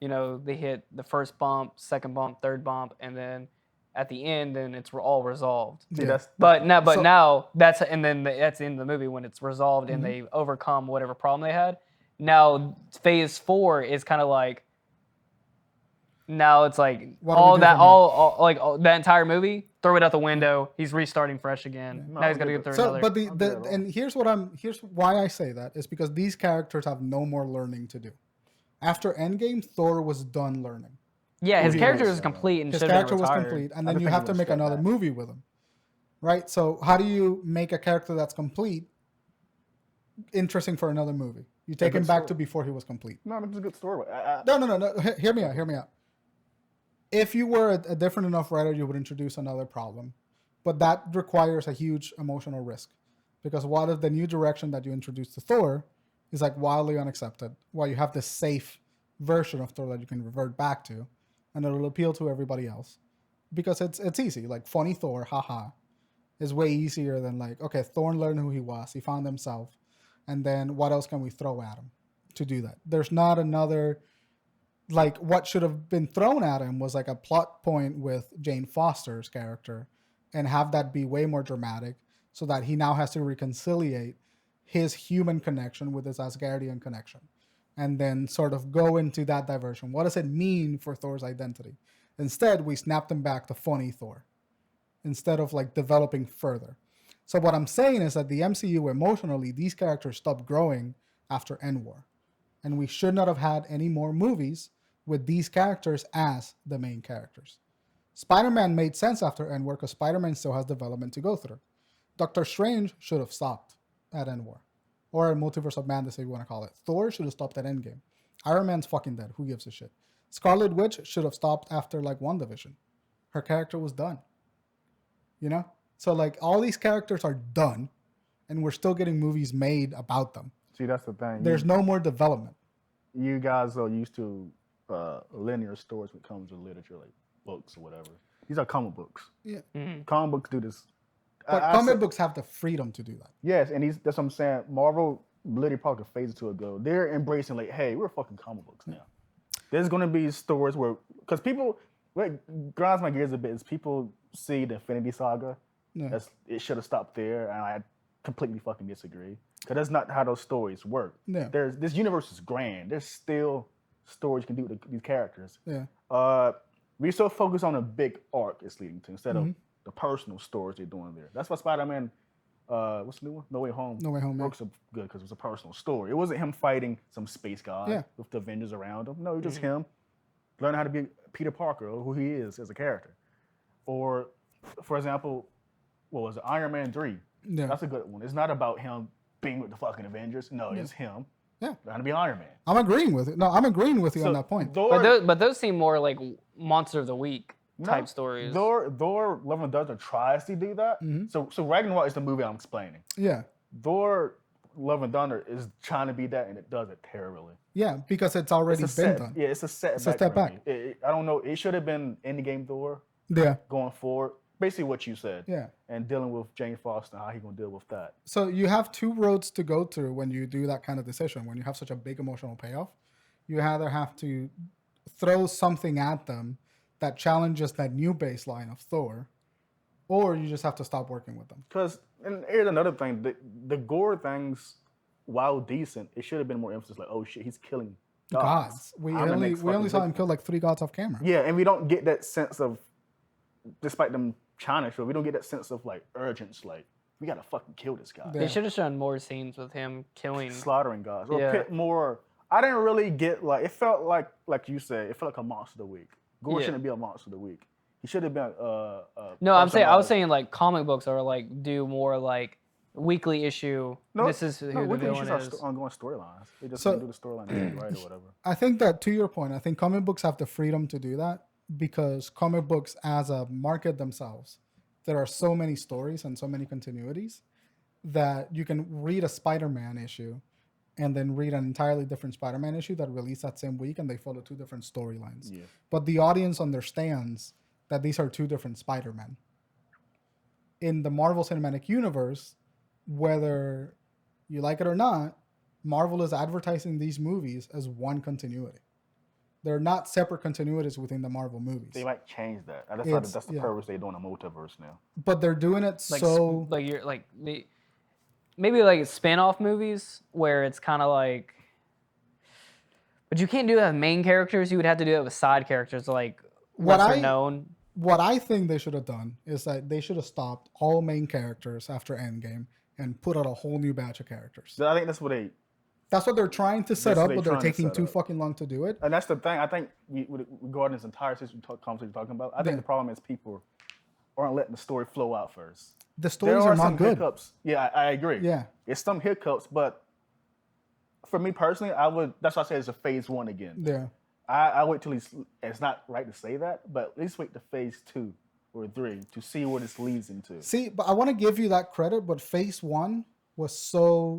they hit the first bump, second bump, third bump, and then at the end, then it's all resolved. Yeah. Now that's the end of the movie when it's resolved and they overcome whatever problem they had. Now Phase 4 is kind of like, now it's like that entire movie, throw it out the window. He's restarting fresh again. Yeah. Now he's got to get through another. And here's why I say that is because these characters have no more learning to do. After Endgame, Thor was done learning. Yeah, his character was complete and his should have character been was retired. complete, and then you have to make another movie with him, right? So how do you make a character that's complete interesting for another movie? You take him back to before he was complete. No, it's a good story. No. Hear me out. If you were a different enough writer, you would introduce another problem, but that requires a huge emotional risk, because what if the new direction that you introduce to Thor is like wildly unaccepted, while you have this safe version of Thor that you can revert back to, and it'll appeal to everybody else, because it's easy. Like funny Thor, haha, is way easier than like, okay, Thor learned who he was, he found himself, and then what else can we throw at him to do that? There's not another, like what should have been thrown at him was like a plot point with Jane Foster's character, and have that be way more dramatic, so that he now has to reconciliate his human connection with his Asgardian connection. And then sort of go into that diversion. What does it mean for Thor's identity? Instead, we snapped him back to funny Thor, instead of like developing further. So what I'm saying is that the MCU emotionally, these characters stopped growing after End War. And we should not have had any more movies with these characters as the main characters. Spider-Man made sense after End War because Spider-Man still has development to go through. Doctor Strange should have stopped at End War. Or Multiverse of Madness, if you want to call it. Thor should have stopped at Endgame. Iron Man's fucking dead. Who gives a shit? Scarlet Witch should have stopped after like WandaVision. Her character was done. So like all these characters are done, and we're still getting movies made about them. See, that's the thing. There's no more development. You guys are used to linear stories when it comes to literature, like books or whatever. These are comic books. Yeah. Mm-hmm. Comic books do this. But comic books have the freedom to do that. Yes, and that's what I'm saying. Marvel literally probably a phase or two ago, they're embracing like, hey, we're fucking comic books now. There's going to be stories where, because people, what grinds my gears a bit is people see the Infinity Saga as it should have stopped there, and I completely fucking disagree. Because that's not how those stories work. Yeah. This universe is grand. There's still stories you can do with these characters. Yeah. We're so focused on a big arc it's leading to instead of the personal stories they're doing there. That's why Spider-Man, what's the new one? No Way Home. No Way Home works good because it was a personal story. It wasn't him fighting some space guy with the Avengers around him. No, it was just him learning how to be Peter Parker, or who he is as a character. Or, for example, what was it? Iron Man 3. Yeah. That's a good one. It's not about him being with the fucking Avengers. No, it's him. Yeah. Learning to be Iron Man. I'm agreeing with it. No, I'm agreeing with you on that point. But those seem more like Monster of the Week type stories. Thor Love and Thunder tries to do that. So Ragnarok is the movie I'm explaining. Yeah. Thor Love and Thunder is trying to be that, and it does it terribly. Yeah, because it's already been done. Yeah, it's a setback. It's a step back. I don't know. It should have been Endgame Thor. Yeah. Going forward, basically what you said. Yeah. And dealing with Jane Foster, how he gonna deal with that. So you have two roads to go through when you do that kind of decision. When you have such a big emotional payoff, you either have to throw something at them that challenges that new baseline of Thor, or you just have to stop working with them. Because, and here's another thing, the gore things, while decent, it should have been more emphasis like, oh shit, he's killing gods. We only saw him kill like 3 gods off camera. Yeah, and we don't get that sense of, despite them China show, we don't get that sense of like urgency, like, we gotta fucking kill this guy. They should have shown more scenes with him slaughtering gods. Or a bit more. I didn't really get like, it felt like you said, it felt like a monster of the week. Gore shouldn't be a monster of the week. He should have been No, I was saying like comic books are like do more like weekly issue. This is who the villain is. Ongoing storylines. They just do the storyline right or whatever. I think that, to your point, I think comic books have the freedom to do that because comic books as a market themselves, there are so many stories and so many continuities that you can read a Spider-Man issue and then read an entirely different Spider-Man issue that released that same week and they follow 2 different storylines. Yeah. But the audience understands that these are 2 different Spider-Men. In the Marvel Cinematic Universe, whether you like it or not, Marvel is advertising these movies as one continuity. They're not separate continuities within the Marvel movies. They might change that. That's the purpose they're doing a multiverse now. But they're doing it maybe like spin-off movies where it's kind of like, but you can't do that with main characters. You would have to do that with side characters like lesser known. What I think they should have done is that they should have stopped all main characters after Endgame and put out a whole new batch of characters. I think that's what they're trying to set up, but they're taking too fucking long to do it. And that's the thing. I think regarding this entire conversation talking about, I think the problem is people aren't letting the story flow out first. The stories are not good. Hiccups. Yeah, I agree. Yeah, it's some hiccups, but for me personally, that's why I say it's a phase 1 again. Yeah. I wait till it's not right to say that, but at least wait to phase 2 or 3 to see where this leads into. See, but I want to give you that credit, but phase 1 was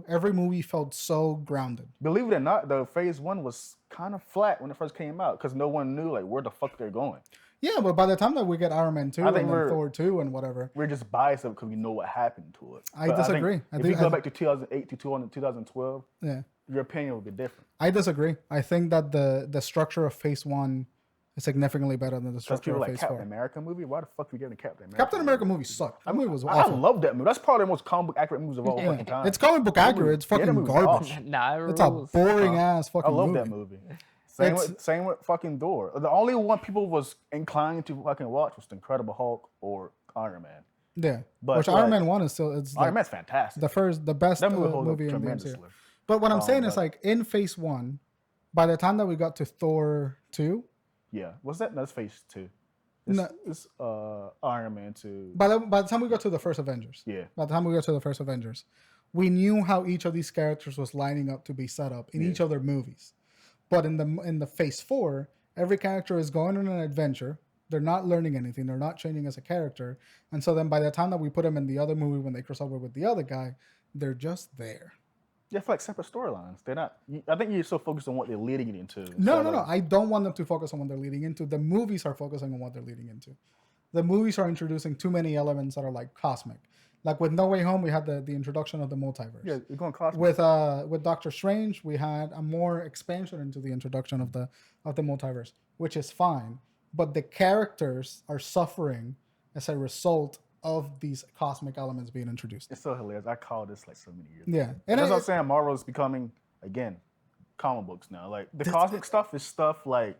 every movie felt so grounded. Believe it or not, the phase 1 was kind of flat when it first came out because no one knew like where the fuck they're going. Yeah, but by the time that we get Iron Man 2 and then Thor 2 and whatever, we're just biased because we know what happened to it. I disagree. If you go back to 2008 to 2012, your opinion would be different. I disagree. I think that the structure of phase 1 is significantly better than the structure of phase 4. Captain America movie? Why the fuck are we getting a Captain America? Captain America movie sucked. That movie was awful. I love that movie. That's probably the most comic book accurate movies of all fucking time. It's comic book accurate. It's fucking garbage. It's a boring ass fucking movie. I love that movie. Same with fucking Thor. The only one people was inclined to fucking watch was The Incredible Hulk or Iron Man. Yeah, but Iron Man 1 is still Iron Man's fantastic. The best movie in the MCU. But what I'm saying is like in phase 1, by the time that we got to Thor 2. Yeah, what's that? That's phase 2. It's Iron Man 2. By the time we got to the first Avengers. Yeah. By the time we got to the first Avengers, we knew how each of these characters was lining up to be set up in each of their movies. But in the phase 4, every character is going on an adventure. They're not learning anything. They're not changing as a character. And so then by the time that we put them in the other movie when they cross over with the other guy, they're just there. Yeah, for like separate storylines. They're not. I think you're so focused on what they're leading into. No. I don't want them to focus on what they're leading into. The movies are focusing on what they're leading into. The movies are introducing too many elements that are like cosmic. Like with No Way Home, we had the introduction of the multiverse. Yeah, you're going cosmic. With Doctor Strange, we had a more expansion into the introduction of the multiverse, which is fine. But the characters are suffering as a result of these cosmic elements being introduced. It's so hilarious. I called this like so many years. Yeah, and that's what I'm saying. Marvel is becoming again comic books now. Like the cosmic stuff is stuff like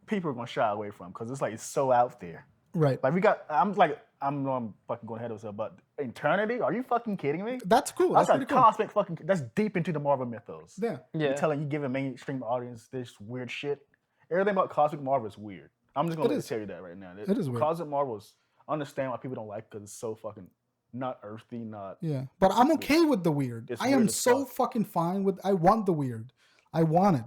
people are gonna shy away from because it's like it's so out there. Right. Like I'm fucking going ahead of myself, but eternity? Are you fucking kidding me? That's cool. That's like cosmic fucking. That's deep into the Marvel mythos. Yeah. You're giving mainstream audience this weird shit. Everything about cosmic Marvel is weird. I'm just gonna tell you that right now. It is weird. Cosmic Marvel is. Understand why people don't like because it's so fucking not earthy, not. Yeah, but I'm okay with the weird. I am so fucking fine with. I want the weird. I want it,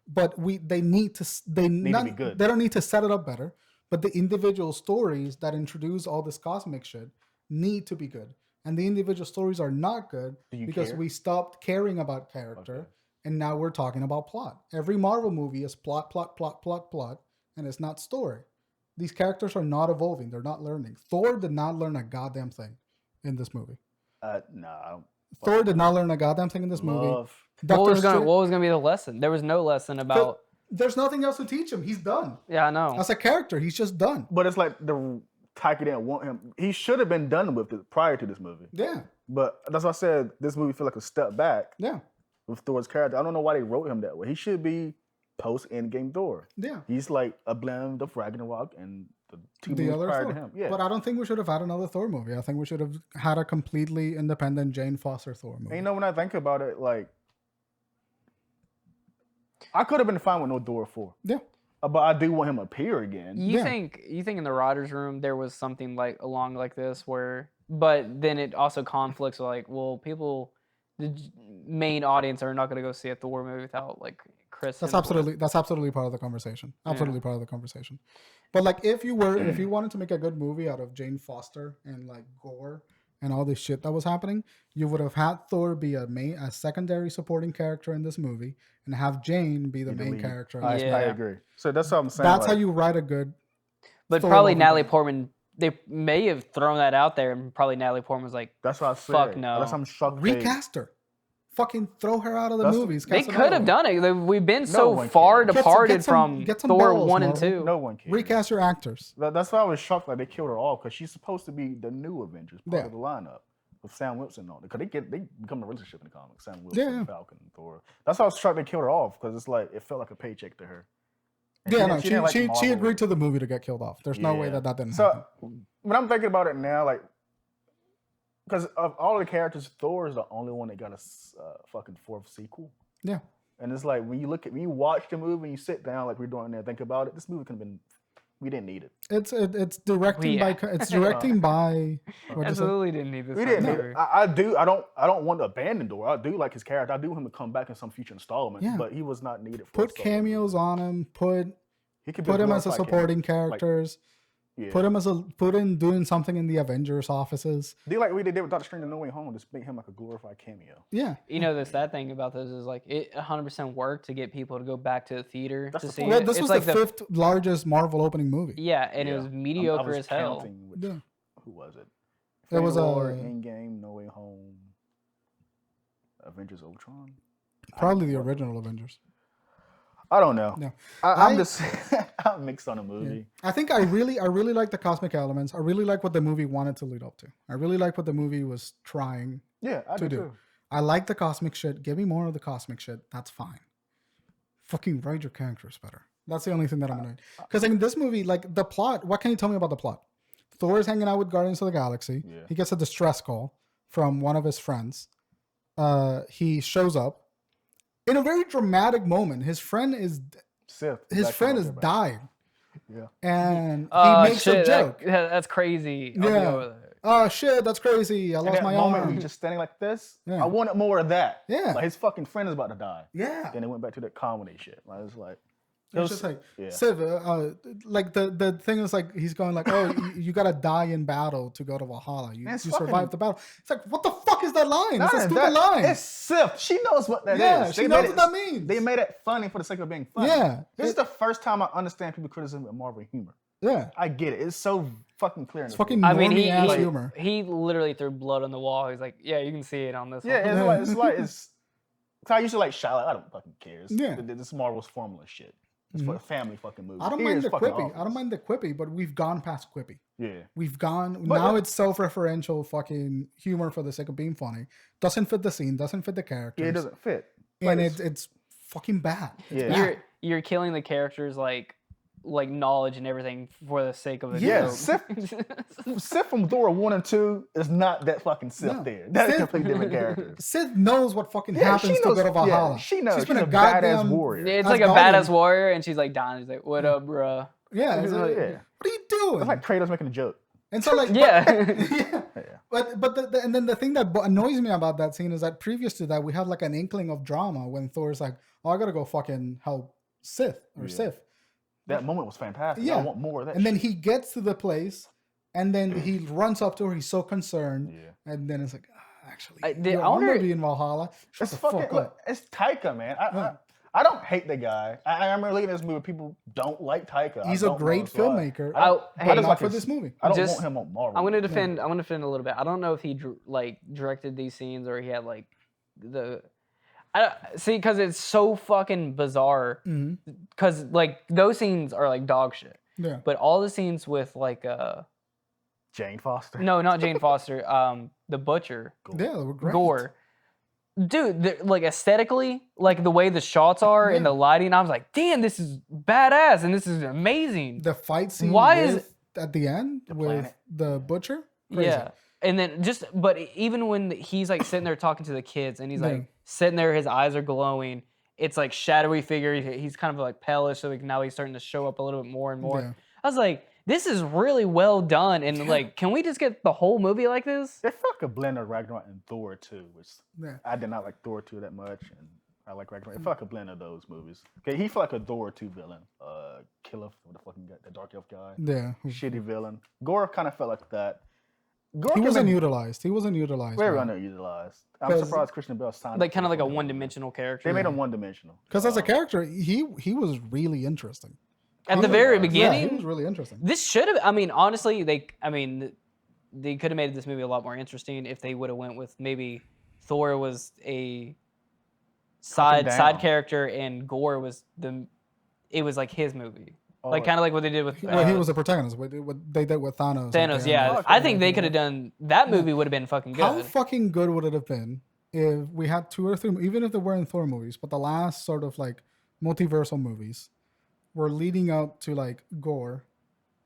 but they need to be good. They don't need to set it up better, but the individual stories that introduce all this cosmic shit need to be good. and the individual stories are not good because care? we stopped caring about character, Okay. and now we're talking about plot. Every Marvel movie is plot, and it's not story. These characters are not evolving. They're not learning. Thor did not learn a goddamn thing in this movie. No, I don't. Thor did not learn a goddamn thing in this movie. What was gonna be the lesson? There was no lesson about. There's nothing else to teach him. He's done. Yeah, I know. As a character, he's just done. But it's like the Taika didn't want him. He should have been done with it prior to this movie. Yeah. But that's why I said this movie feel like a step back. Yeah. With Thor's character. I don't know why they wrote him that way. He should be post-Endgame Thor. Yeah. He's like a blend of Ragnarok and the two The movies other prior Thor. to him. Yeah. But I don't think we should have had another Thor movie. I think we should have had a completely independent Jane Foster Thor movie. And you know, when I think about it, like, I could have been fine with no Thor 4. Yeah. But I do want him to appear again. You think in the writers' room there was something like along like this where, but then it also conflicts with like, well, people, the main audience are not going to go see a Thor movie without like Chris. That's absolutely part of the conversation. Absolutely part of the conversation. But like, if you wanted to make a good movie out of Jane Foster and like gore and all this shit that was happening, you would have had Thor be a secondary supporting character in this movie and have Jane be the main character. I agree. So that's what I'm saying. That's how you write a good. But Thor probably movie. Natalie Portman. They may have thrown that out there, and probably Natalie Portman was like, That's what I said. "Fuck no." That's I'm shocked. Recast her. Fucking throw her out of the movies. They could have done it. We've been so one far cares. departed from get some Thor balls, 1 and Marvel. 2. No one cares. Recast your actors. That's why I was shocked like they killed her off because she's supposed to be the new Avengers part of the lineup with Sam Wilson on it. Because they become a relationship in the comics. Sam Wilson, Falcon, and Thor. That's why I was shocked they killed her off because it's like it felt like a paycheck to her. And she agreed to the movie to get killed off. There's no way that didn't happen. So when I'm thinking about it now, like, because of all the characters, Thor is the only one that got a fucking fourth sequel. Yeah. And it's like when you watch the movie and you sit down like we're doing there, think about it. This movie could have been. We didn't need it. It's directing by. Absolutely didn't need this. We didn't need it. I don't want to abandon Thor. I do like his character. I do want him to come back in some future installment. Yeah. But he was not needed. Put cameos on him. Put him as a supporting characters. Yeah. Put him doing something in the Avengers offices. Do like we did with Doctor Strange in No Way Home, just make him like a glorified cameo. Yeah. You know, the sad thing about this is like it 100% worked to get people to go back to the theater to see Well, it. this was like the fifth largest Marvel opening movie. Yeah, and it was mediocre as hell. Who was it? It was Endgame, No Way Home, Avengers Ultron. Probably the original Avengers. I don't know. No. I'm just I'm mixed on a movie. Yeah. I think I really like the cosmic elements. I really like what the movie wanted to lead up to. I really like what the movie was trying to do. Too. I like the cosmic shit. Give me more of the cosmic shit. That's fine. Fucking write your characters better. That's the only thing that I'm annoyed. Because in this movie, like the plot, what can you tell me about the plot? Thor is hanging out with Guardians of the Galaxy. Yeah. He gets a distress call from one of his friends. He shows up. In a very dramatic moment, his friend is dying. Yeah. And he makes a joke. That's crazy. Yeah. Oh shit, that's crazy. I lost my arm. He's just standing like this. Yeah. I wanted more of that. Yeah. Like his fucking friend is about to die. Yeah. Then it went back to that comedy shit. Like it's like it's just like Civ, like the thing is like he's going like, oh, you gotta die in battle to go to Valhalla. You survived the battle. It's like, what the fuck is that line? It's a stupid line. It's Sif. She knows what that is. Yeah, she knows what that means. They made it funny for the sake of being funny. Yeah. This is the first time I understand people criticism of Marvel humor. Yeah. I get it. It's so fucking clear. It's fucking normie-ass humor. He literally threw blood on the wall. He's like, yeah, you can see it on this one. Yeah, it's I used to like shout out, I don't fucking care. Yeah. This Marvel's formula shit. It's for a family fucking movie. I don't mind the quippy, but we've gone past quippy. Yeah. We've gone, now it's self-referential fucking humor for the sake of being funny. Doesn't fit the scene, doesn't fit the characters. Yeah, it doesn't fit. And it's fucking bad. Bad. You're killing the characters like knowledge and everything for the sake of it. Yeah, Sif from Thor 1 and 2 is not that fucking Sif there. That's a completely different character. Sif knows what fucking happens to go to Valhalla. Yeah, she knows. She's been a badass warrior. Yeah, it's like a badass warrior, and she's like dying. She's like, what up, bro? Yeah, what are you doing? It's like Kratos making a joke. And so like, yeah. But and then the thing that annoys me about that scene is that previous to that, we have like an inkling of drama when Thor's like, oh, I gotta go fucking help Sif. That moment was fantastic. Yeah. I want more of that. And then he gets to the place And then he runs up to her. He's so concerned. Yeah. And then it's like, actually, I I'm wonder- gonna be in Valhalla. Shut It's the fucking. fuck Look, up. it's Taika, man. I don't hate the guy. I remember looking at this movie. People don't like Taika. He's I a don't great know why. filmmaker. I don't Hey, but just not like for his- this movie. I don't Just- want him on Marvel. I'm gonna defend a little bit. I don't know if he directed these scenes or he had like the. See, because it's so fucking bizarre. Mm-hmm. Because like those scenes are like dog shit. Yeah. But all the scenes with like Jane Foster. no, not Jane Foster, the butcher, Yeah, they were great. Gore. Dude, like aesthetically, like the way the shots are and Yeah. the lighting, I was like, damn, this is badass and this is amazing. The fight scene at the end with planet. the butcher. Crazy. Yeah. And then but even when he's like sitting there talking to the kids and he's Yeah. like sitting there, his eyes are glowing. It's like shadowy figure. He's kind of like palish, so like now he's starting to show up a little bit more and more. Yeah. I was like, this is really well done. And like, can we just get the whole movie like this? They felt like a blend of Ragnarok and Thor 2, which Yeah. I did not like Thor 2 that much, and I like Ragnarok. It felt like a blend of those movies. Okay, he felt like a Thor 2 villain. Killer, what the fucking guy, the dark elf guy. Yeah. Shitty villain. Gore kind of felt like that. Gore He came wasn't in utilized. He wasn't utilized. very underutilized. I'm 'Cause- surprised Christian Bale signed Like up kind of for like a the movie. one-dimensional character. They made him one-dimensional. Because as a character, he was really interesting. At the very Yeah, beginning, he was really interesting. this should have. I mean, honestly, they could have made this movie a lot more interesting if they would have went with maybe Thor was a side down. character and Gore was it was like his movie, Oh, like kind of like what they did with Well, he was the protagonist. What they did with Thanos. at the Thanos. end. Yeah, like I that think they could have done that movie. Would have been fucking good. How fucking good would it have been if we had 2 or 3, even if they weren't Thor movies, but the last sort of like multiversal movies were leading up to like Gore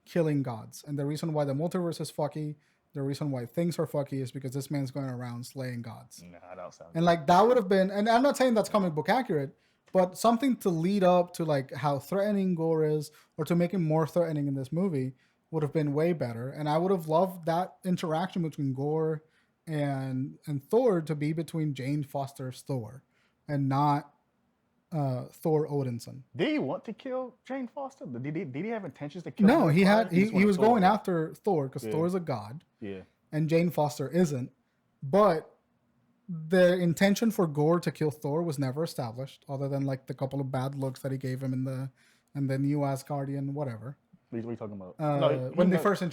killing gods. And the reason why the multiverse is fucky, the reason why things are fucky is because this man's going around slaying gods. Nah, that don't sound And like that would have been, and I'm not saying that's comic book accurate, but something to lead up to like how threatening Gore is, or to make him more threatening in this movie, would have been way better. And I would have loved that interaction between Gore and Thor to be between Jane Foster's Thor, and not Thor Odinson. Did he want to kill Jane Foster? Did he have intentions to kill No, her he prior? had he just wanted was Thor. going after Thor because Yeah. Thor is a god Yeah. and Jane Foster isn't. But the intention for Gore to kill Thor was never established, other than like the couple of bad looks that he gave him in the new Asgardian whatever. What are you talking about?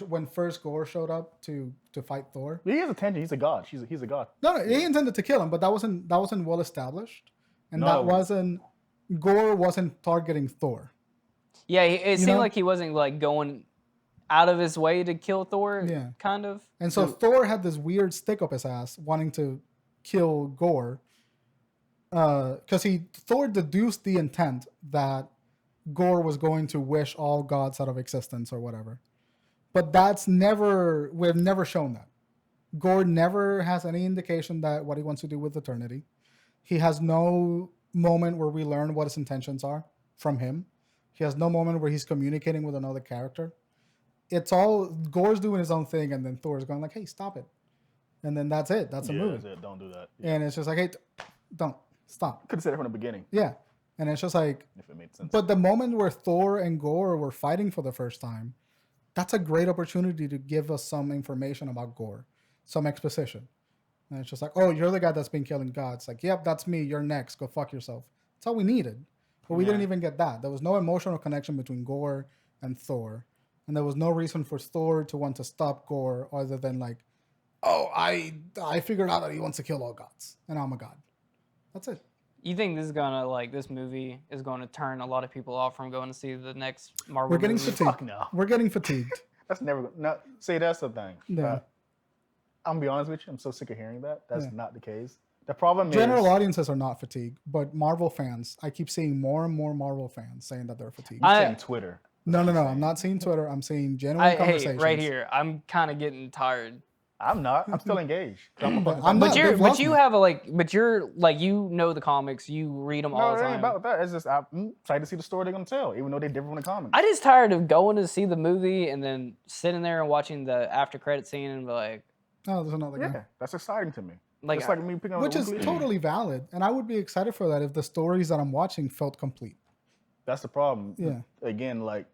When first Gore showed up to fight Thor. He has attention. He's a god. He's a god. No, he intended to kill him, but that wasn't well established, and No. that wasn't Gore wasn't targeting Thor. Yeah, it seemed know? like he wasn't like going out of his way to kill Thor. Yeah. Kind of. And so Thor had this weird stick up his ass wanting to kill Gore, because Thor deduced the intent that Gore was going to wish all gods out of existence or whatever. But we've never shown that. Gore never has any indication that what he wants to do with eternity. He has no moment where we learn what his intentions are from him. He has no moment where he's communicating with another character. It's all Gore's doing his own thing, and then Thor's going like, "Hey, stop it," and then that's it. That's a movie. That's it. Don't do that. Yeah. And it's just like, "Hey, don't stop." Could have said it from the beginning Yeah, and it's just like, if it made sense. but the moment where Thor and Gore were fighting for the first time, that's a great opportunity to give us some information about Gore, some exposition. And it's just like, "Oh, you're the guy that's been killing gods." Like, "Yep, that's me. You're next. Go fuck yourself." That's all we needed. But we didn't even get that. There was no emotional connection between Gore and Thor. And there was no reason for Thor to want to stop Gore other than like, "Oh, I figured out that he wants to kill all gods, and I'm a god." That's it. You think this movie is going to turn a lot of people off from going to see the next Marvel We're getting movie? fatigued. Fuck no. We're getting fatigued. That's never. No, see, that's the thing. Yeah. I'm gonna be honest with you. I'm so sick of hearing that. That's not the case. The problem General is audiences are not fatigued, but Marvel fans, I keep seeing more and more Marvel fans saying that they're fatigued. you're saying Twitter. No. I'm not seeing Twitter. I'm seeing genuine Hey, conversations. right here, I'm kind of getting tired. I'm not. I'm still engaged. I'm But fucking I'm But not. you're, They've but loved you me. have you're like you know the comics, you read them all No, the it ain't time. about that. It's just I'm excited to see the story they're gonna tell, even though they're different from the comics. I just tired of going to see the movie and then sitting there and watching the after credit scene and be like, Oh, there's another guy. yeah, that's exciting to me. Like, It's like me picking up Which a is weekly- totally valid. And I would be excited for that if the stories that I'm watching felt complete. That's the problem. Yeah. Again, like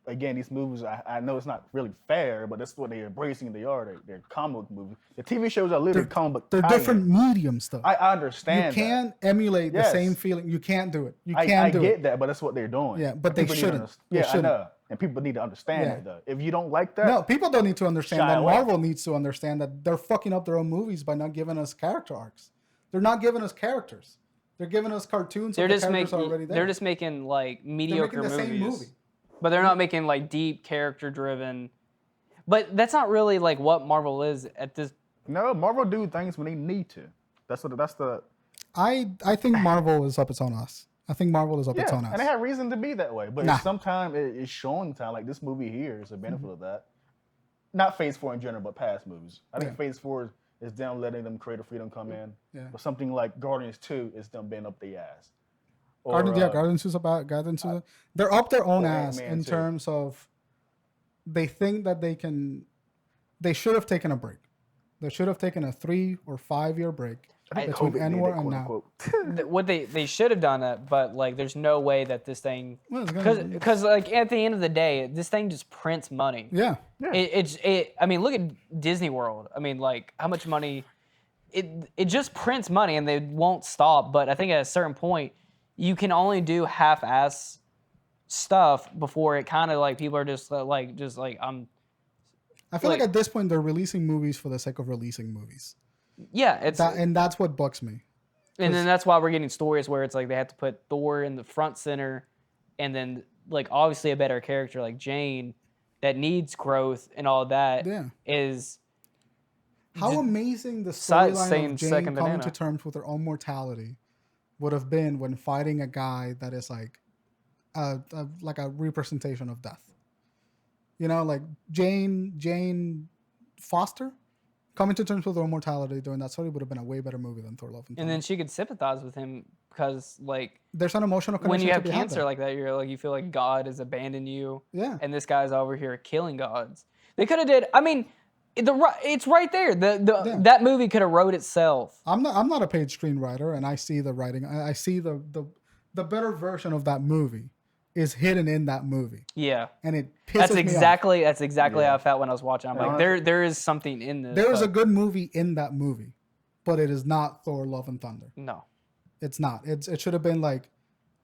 again, these movies, I know it's not really fair, but that's what they're embracing. They are. They're comic book movies. The TV shows are literally comic book. They're different mediums, though. I understand. You can't emulate the same feeling. You can't do it. You can't do it. I get that, but that's what they're doing. Yeah, but they shouldn't. I know. And people need to understand that, though. If you don't like that... No, people don't need to understand that. Marvel needs to understand that they're fucking up their own movies by not giving us character arcs. They're not giving us characters. They're giving us cartoons. They're just already there. They're just making like mediocre movies. Same movie. But they're not making like deep character driven. But that's not really like what Marvel is at this. No, Marvel do things when they need to. That's the. I think Marvel is up its own ass. I think Marvel is up its own ass. And they have reason to be that way. But sometimes it's showing time. Like this movie here is a benefit of that. Not Phase 4 in general, but past movies. I think Phase 4 is them letting them creative freedom come in. Yeah. But something like Guardians 2 is them being up their ass. Guardians is about they're up their own ass in terms of they think that they should have taken a break. They should have taken a 3 or 5 year break between N-War and now. What they should have done that, but like there's no way that this thing because like at the end of the day, this thing just prints money. Yeah. I mean, look at Disney World. I mean, like how much money it just prints money and they won't stop. But I think at a certain point, you can only do half-ass stuff before it kind of like people are just like I'm. I feel like at this point they're releasing movies for the sake of releasing movies. Yeah, and that's what bugs me. And then that's why we're getting stories where it's like they have to put Thor in the front center, and then like obviously a better character like Jane that needs growth and all that is. How amazing the storyline of Jane coming to terms with her own mortality would have been when fighting a guy that is like a representation of death. You know, like Jane Foster coming to terms with her own mortality during that story would have been a way better movie than Thor: Love and Thunder. And then she could sympathize with him because like there's an emotional connection. When you have cancer like that, you're like you feel like God has abandoned you. Yeah. And this guy's over here killing gods. They could have did. I mean, it's right there. That movie could have wrote itself. I'm not a paid screenwriter, and I see the writing. I see the better version of that movie is hidden in that movie. Yeah. And it pisses me off. That's exactly how I felt when I was watching. I'm like, there is something in this. There is a good movie in that movie, but it is not Thor: Love and Thunder. No. It's not. It should have been like,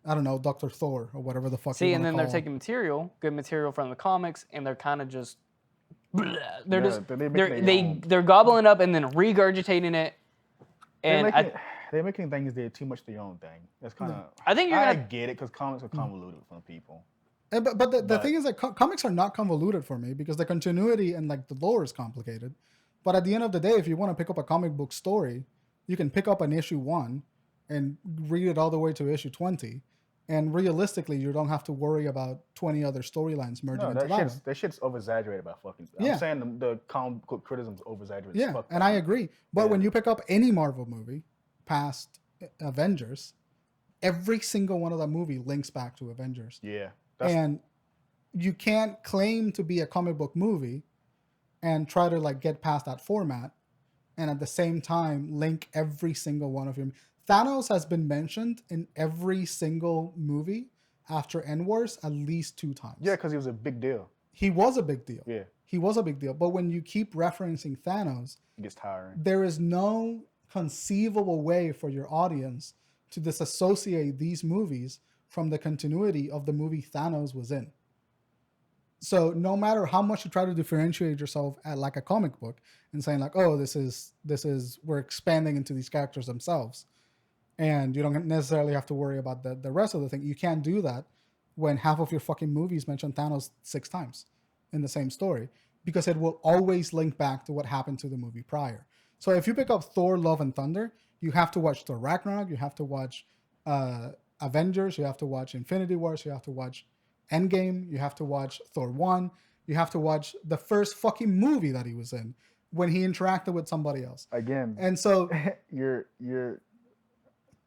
I don't know, Dr. Thor or whatever the fuck. See, and then they're taking good material from the comics, and they're kind of just. They're gobbling up and then regurgitating it, and they're making things that are too much their own thing. That's kind of. I get it because comics are convoluted for people. But the thing is that comics are not convoluted for me because the continuity and like the lore is complicated. But at the end of the day, if you want to pick up a comic book story, you can pick up an issue 1 and read it all the way to issue 20. And realistically, you don't have to worry about 20 other storylines merging into that. That shit's over-exaggerated by fucking... I'm saying the comic book criticism's over-exaggerated. Yeah, and I agree. But when you pick up any Marvel movie past Avengers, every single one of that movie links back to Avengers. Yeah. And you can't claim to be a comic book movie and try to like get past that format and at the same time link every single one of your... Thanos has been mentioned in every single movie after N-Wars at least 2 times. Yeah, because he was a big deal. He was a big deal. Yeah. He was a big deal. But when you keep referencing Thanos, it gets tiring. There is no conceivable way for your audience to disassociate these movies from the continuity of the movie Thanos was in. So no matter how much you try to differentiate yourself at like a comic book and saying like, oh, this is we're expanding into these characters themselves. And you don't necessarily have to worry about the rest of the thing. You can't do that when half of your fucking movies mention Thanos 6 times in the same story because it will always link back to what happened to the movie prior. So if you pick up Thor: Love and Thunder, you have to watch Thor Ragnarok, you have to watch Avengers, you have to watch Infinity Wars, you have to watch Endgame, you have to watch Thor 1, you have to watch the first fucking movie that he was in when he interacted with somebody else. Again. And so you're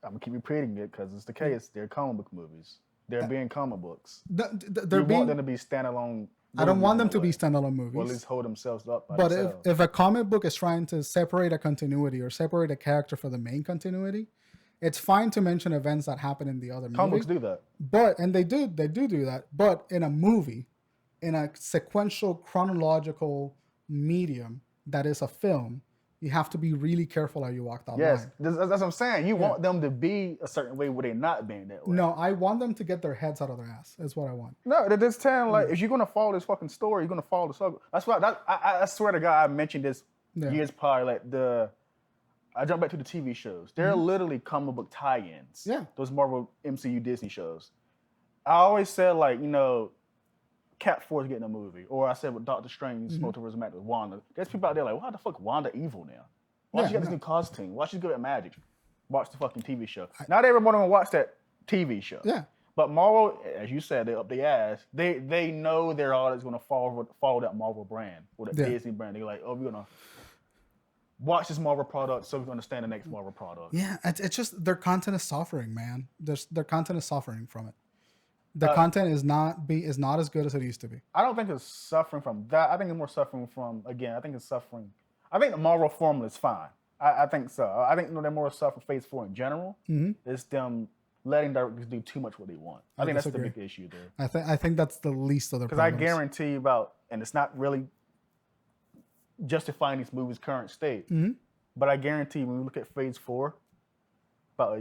I'm gonna keep repeating it because it's the case. They're comic book movies. They're being comic books. They're want them to be standalone. I don't want them to be standalone movies. Or at least hold themselves up by But themselves. if a comic book is trying to separate a continuity or separate a character for the main continuity, it's fine to mention events that happen in the other movie. Comic books do that. But and they do that. But in a movie, in a sequential chronological medium that is a film, you have to be really careful how you walk that Yes, line. that's what I'm saying. You want them to be a certain way where they're not being that way. No, I want them to get their heads out of their ass. Is what I want. No, they're just telling like if you're gonna follow this fucking story, you're gonna follow the struggle. That's why I swear to God, I mentioned this years prior. Like I jump back to the TV shows. They're literally comic book tie-ins. Yeah, those Marvel, MCU, Disney shows. I always said like Cat 4 is getting a movie, or I said with Doctor Strange, Multiverse of Madness, Wanda. There's people out there like, why the fuck Wanda evil now? Why she got this new costume? Why she's good at magic? Watch the fucking TV show. Not everyone will watch that TV show. Yeah. But Marvel, as you said, they up their ass. They know their audience is gonna follow that Marvel brand or that Disney brand. They're like, oh, we're gonna watch this Marvel product so we can understand the next Marvel product. Yeah, it's just their content is suffering, man. Their content is suffering from it. The content is not as good as it used to be. I don't think it's suffering from that. I think it's more suffering from I think the Marvel formula is fine. I think so. I think they're more suffering Phase 4 in general. It's them letting directors do too much what they want. I think that's the big issue there. I think that's the least of the problems. Because I guarantee you and it's not really justifying these movies' current state, but I guarantee when we look at Phase 4, about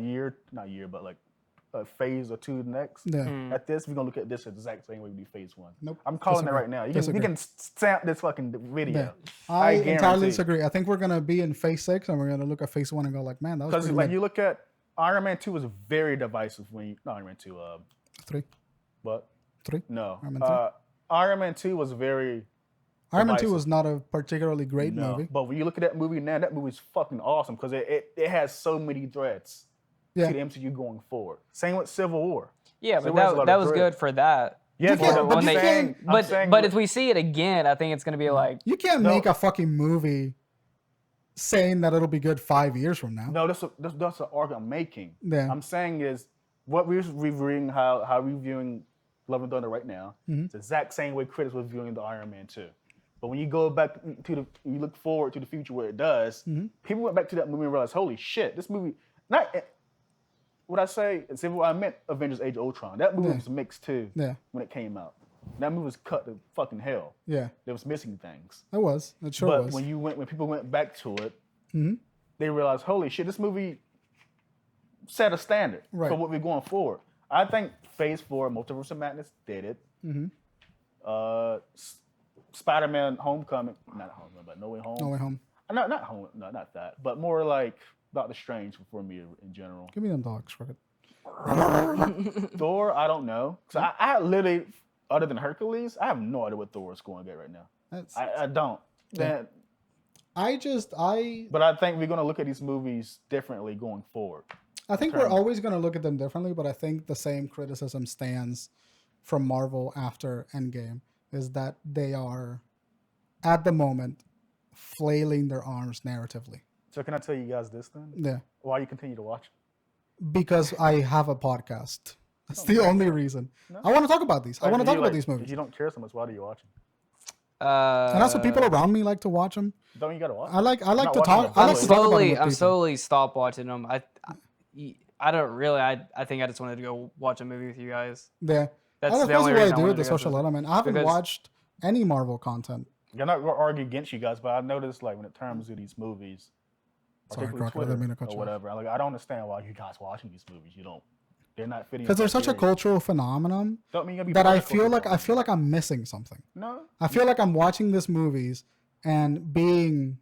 a phase or two next. At this, we're gonna look at this the exact same way we do Phase 1. Nope. I'm calling it right now. You can stamp this fucking video. Yeah. I entirely disagree. I think we're gonna be in Phase 6 and we're gonna look at Phase 1 and go like, man, that was because like you look at Iron Man 2 was very divisive not Iron Man 2. 3. What? 3. No. Iron Man 3. Iron Man 2 was very. Iron Man 2 was not a particularly great movie. But when you look at that movie now, that movie's fucking awesome because it has so many threads. To the MCU going forward. Same with Civil War. Yeah, but that was good for that. Yeah, but if we see it again, I think it's gonna be like you can't make a fucking movie saying that it'll be good 5 years from now. No, that's an argument I'm making. Yeah. I'm saying is what we're reviewing how we're viewing Love and Thunder right now. It's the exact same way critics were viewing the Iron Man 2. But when you go back to you look forward to the future where it does, people went back to that movie and realized, holy shit, this movie what I say, I meant Avengers Age of Ultron. That movie was mixed too when it came out. That movie was cut to fucking hell. Yeah. There was missing things. It was. It sure was. But when people went back to it, they realized, holy shit, this movie set a standard for what we're going forward. I think Phase 4, Multiverse of Madness did it. Spider-Man Homecoming, not Homecoming, but No Way Home. No Way Home. Not Home, no, not that, but more like Doctor Strange for me in general. Give me them dogs, Crooked. Thor, I don't know. So I literally, other than Hercules, I have no idea what Thor is going to get right now. I don't. Yeah. But I think we're going to look at these movies differently going forward. I think we're always going to look at them differently, but I think the same criticism stands from Marvel after Endgame, is that they are, at the moment, flailing their arms narratively. So can I tell you guys this then? Yeah. Why you continue to watch? Because I have a podcast. That's the only reason. No. I want to talk about these. I want to talk about these movies. If you don't care so much, why do you watch them? And also, people around me like to watch them. Don't you gotta watch? I like to talk. I'm slowly stop watching them. I don't really. I think I just wanted to go watch a movie with you guys. Yeah. That's the only reason I do with the social element. I haven't watched any Marvel content. I'm not going to argue against you guys, but I noticed like when it comes to these movies, particularly Twitter or whatever, I don't understand why you guys watching these movies. They're not fitting. Because they're such a cultural phenomenon that I feel like I'm missing something. No. I feel like I'm watching these movies and being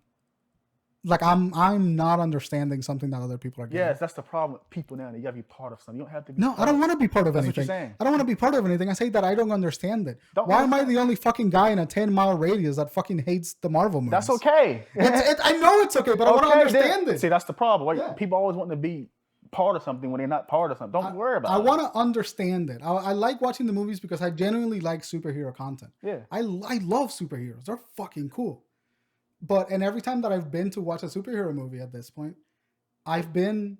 like I'm not understanding something that other people are getting. Yes, that's the problem with people now. You gotta be part of something. You don't have to be. No, I don't want to be part of anything. That's what you're saying. I don't want to be part of anything. I say that I don't understand it. Why am I the only fucking guy in a 10-mile radius that fucking hates the Marvel movies? That's okay. I know it's okay, but I want to understand it. See, that's the problem. People always want to be part of something when they're not part of something. Don't worry about it. I want to understand it. I like watching the movies because I genuinely like superhero content. Yeah. I love superheroes. They're fucking cool. And every time that I've been to watch a superhero movie at this point, I've been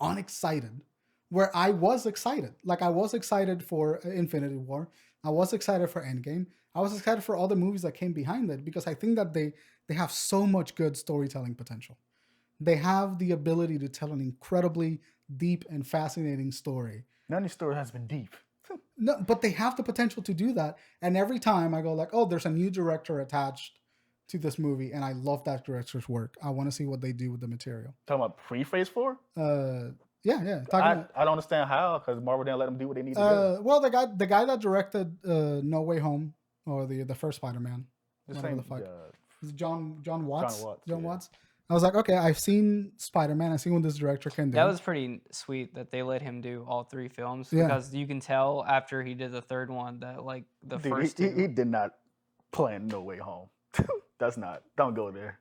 unexcited. Where I was excited. Like I was excited for Infinity War. I was excited for Endgame. I was excited for all the movies that came behind it because I think that they have so much good storytelling potential. They have the ability to tell an incredibly deep and fascinating story. None of the story has been deep. No, but they have the potential to do that. And every time I go like, oh, there's a new director attached to this movie, and I love that director's work. I want to see what they do with the material. Talking about pre-Phase 4? Yeah. I don't understand how, because Marvel didn't let them do what they need to do. Well, the guy that directed No Way Home, or the first Spider-Man, John Watts. John Watts. I was like, okay, I've seen Spider-Man. I've seen what this director can do. That was pretty sweet that they let him do all 3 films because you can tell after he did the third one that like first two... he did not plan No Way Home. Don't go there.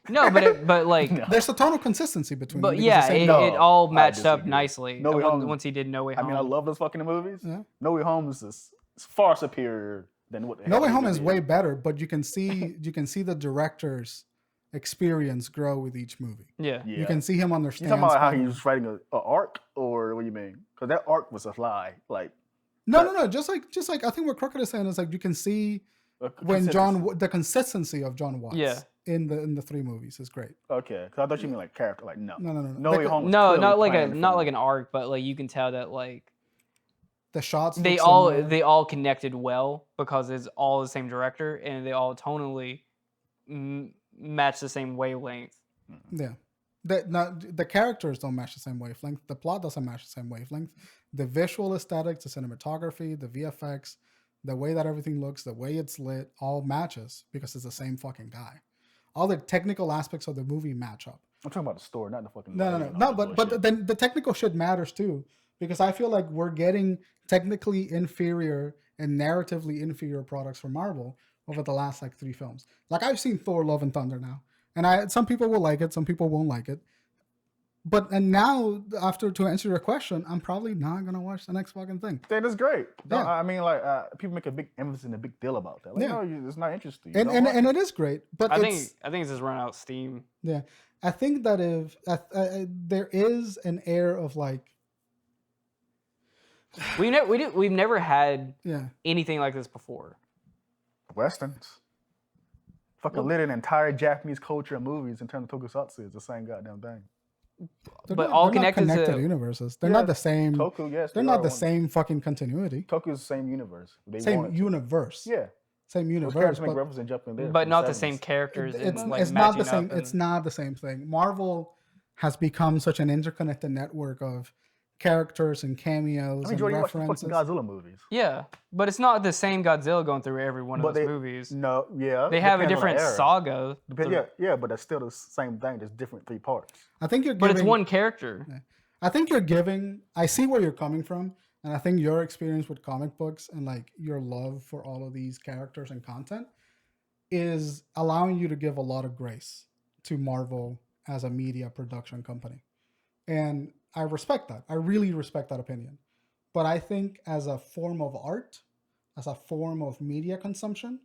No, but like No. There's a ton of consistency between them. But yeah, it all matched up nicely. No Way Home, once he did No Way Home. I mean, I love those fucking movies. Yeah. No Way Home is far superior than what. No Way Home is way better, but you can see the director's experience grow with each movie. Yeah. You can see him understand. You talking about how he was writing an arc, or what do you mean? Because that arc was a lie. Like no. Just like I think what Crooked is saying is like you can see when the consistency of John Watts. Yeah. In the 3 movies is great. Okay, because I thought you mean like character. Like no. No Way Home. No, not like an arc, but like you can tell that like the shots. They all connected well because it's all the same director and they all tonally match the same wavelength. Yeah. The characters don't match the same wavelength. The plot doesn't match the same wavelength. The visual aesthetics, the cinematography, the VFX, the way that everything looks, the way it's lit, all matches because it's the same fucking guy. All the technical aspects of the movie match up. I'm talking about the story, not the fucking. No. But then the technical shit matters too because I feel like we're getting technically inferior and narratively inferior products from Marvel over the last like 3 films. Like I've seen Thor: Love and Thunder now, and some people will like it, some people won't like it. And now, to answer your question, I'm probably not gonna watch the next fucking thing. That is great. Yeah. I mean, like people make a big emphasis and a big deal about that. Like, no, it's not interesting. And it is great, but I think it's just run out steam. Yeah, I think that if there is an air of like we've never had anything like this before. Westerns. Fucking lit an entire Japanese culture and movies in terms of tokusatsu. It's the same goddamn thing. But all connected to universes. They're not the same. Toku, yes. They're not the same fucking continuity. Toku is the same universe. Same universe. Yeah. Same universe. Those characters make reference and jump in there. But not the same characters. It's not the same. It's not the same thing. Marvel has become such an interconnected network of characters and cameos and Jordan, references. You watch the fucking Godzilla movies. Yeah, but it's not the same Godzilla going through every one of those movies. No, yeah. They have a different saga. Yeah, but that's still the same thing. There's different 3 parts. I think you're giving, but it's one character. Yeah. I think you're giving. I see where you're coming from, and I think your experience with comic books and like your love for all of these characters and content is allowing you to give a lot of grace to Marvel as a media production company, and I respect that. I really respect that opinion. But I think as a form of art, as a form of media consumption,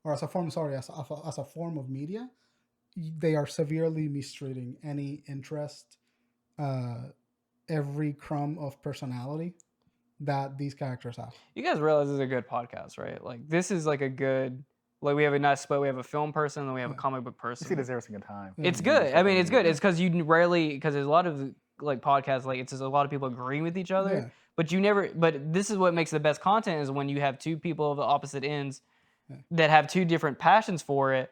or as a form of media, they are severely mistreating any interest, every crumb of personality that these characters have. You guys realize this is a good podcast, right? Like this is like a good, like we have a nice split. We have a film person and we have a comic book person. You see this every single time. It's good. I mean, it's good. It's because you rarely, because there's a lot of like podcasts, like it's just a lot of people agreeing with each other, but you never, but this is what makes the best content is when you have 2 people of the opposite ends that have 2 different passions for it,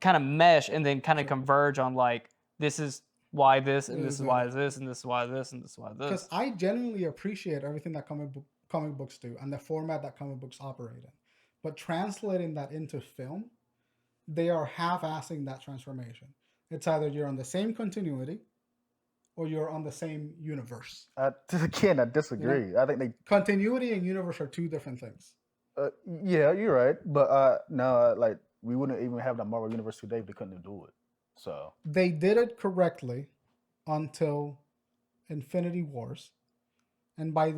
kind of mesh and then kind of converge on like, this is why this, and this is why this, and this is why this, and this is why this. Because I genuinely appreciate everything that comic books do and the format that comic books operate in. But translating that into film, they are half-assing that transformation. It's either you're on the same continuity or you're on the same universe. Again, I disagree. I think continuity and universe are 2 different things. Yeah, you're right. But no, like we wouldn't even have the Marvel Universe today if they couldn't do it. So they did it correctly until Infinity Wars. And by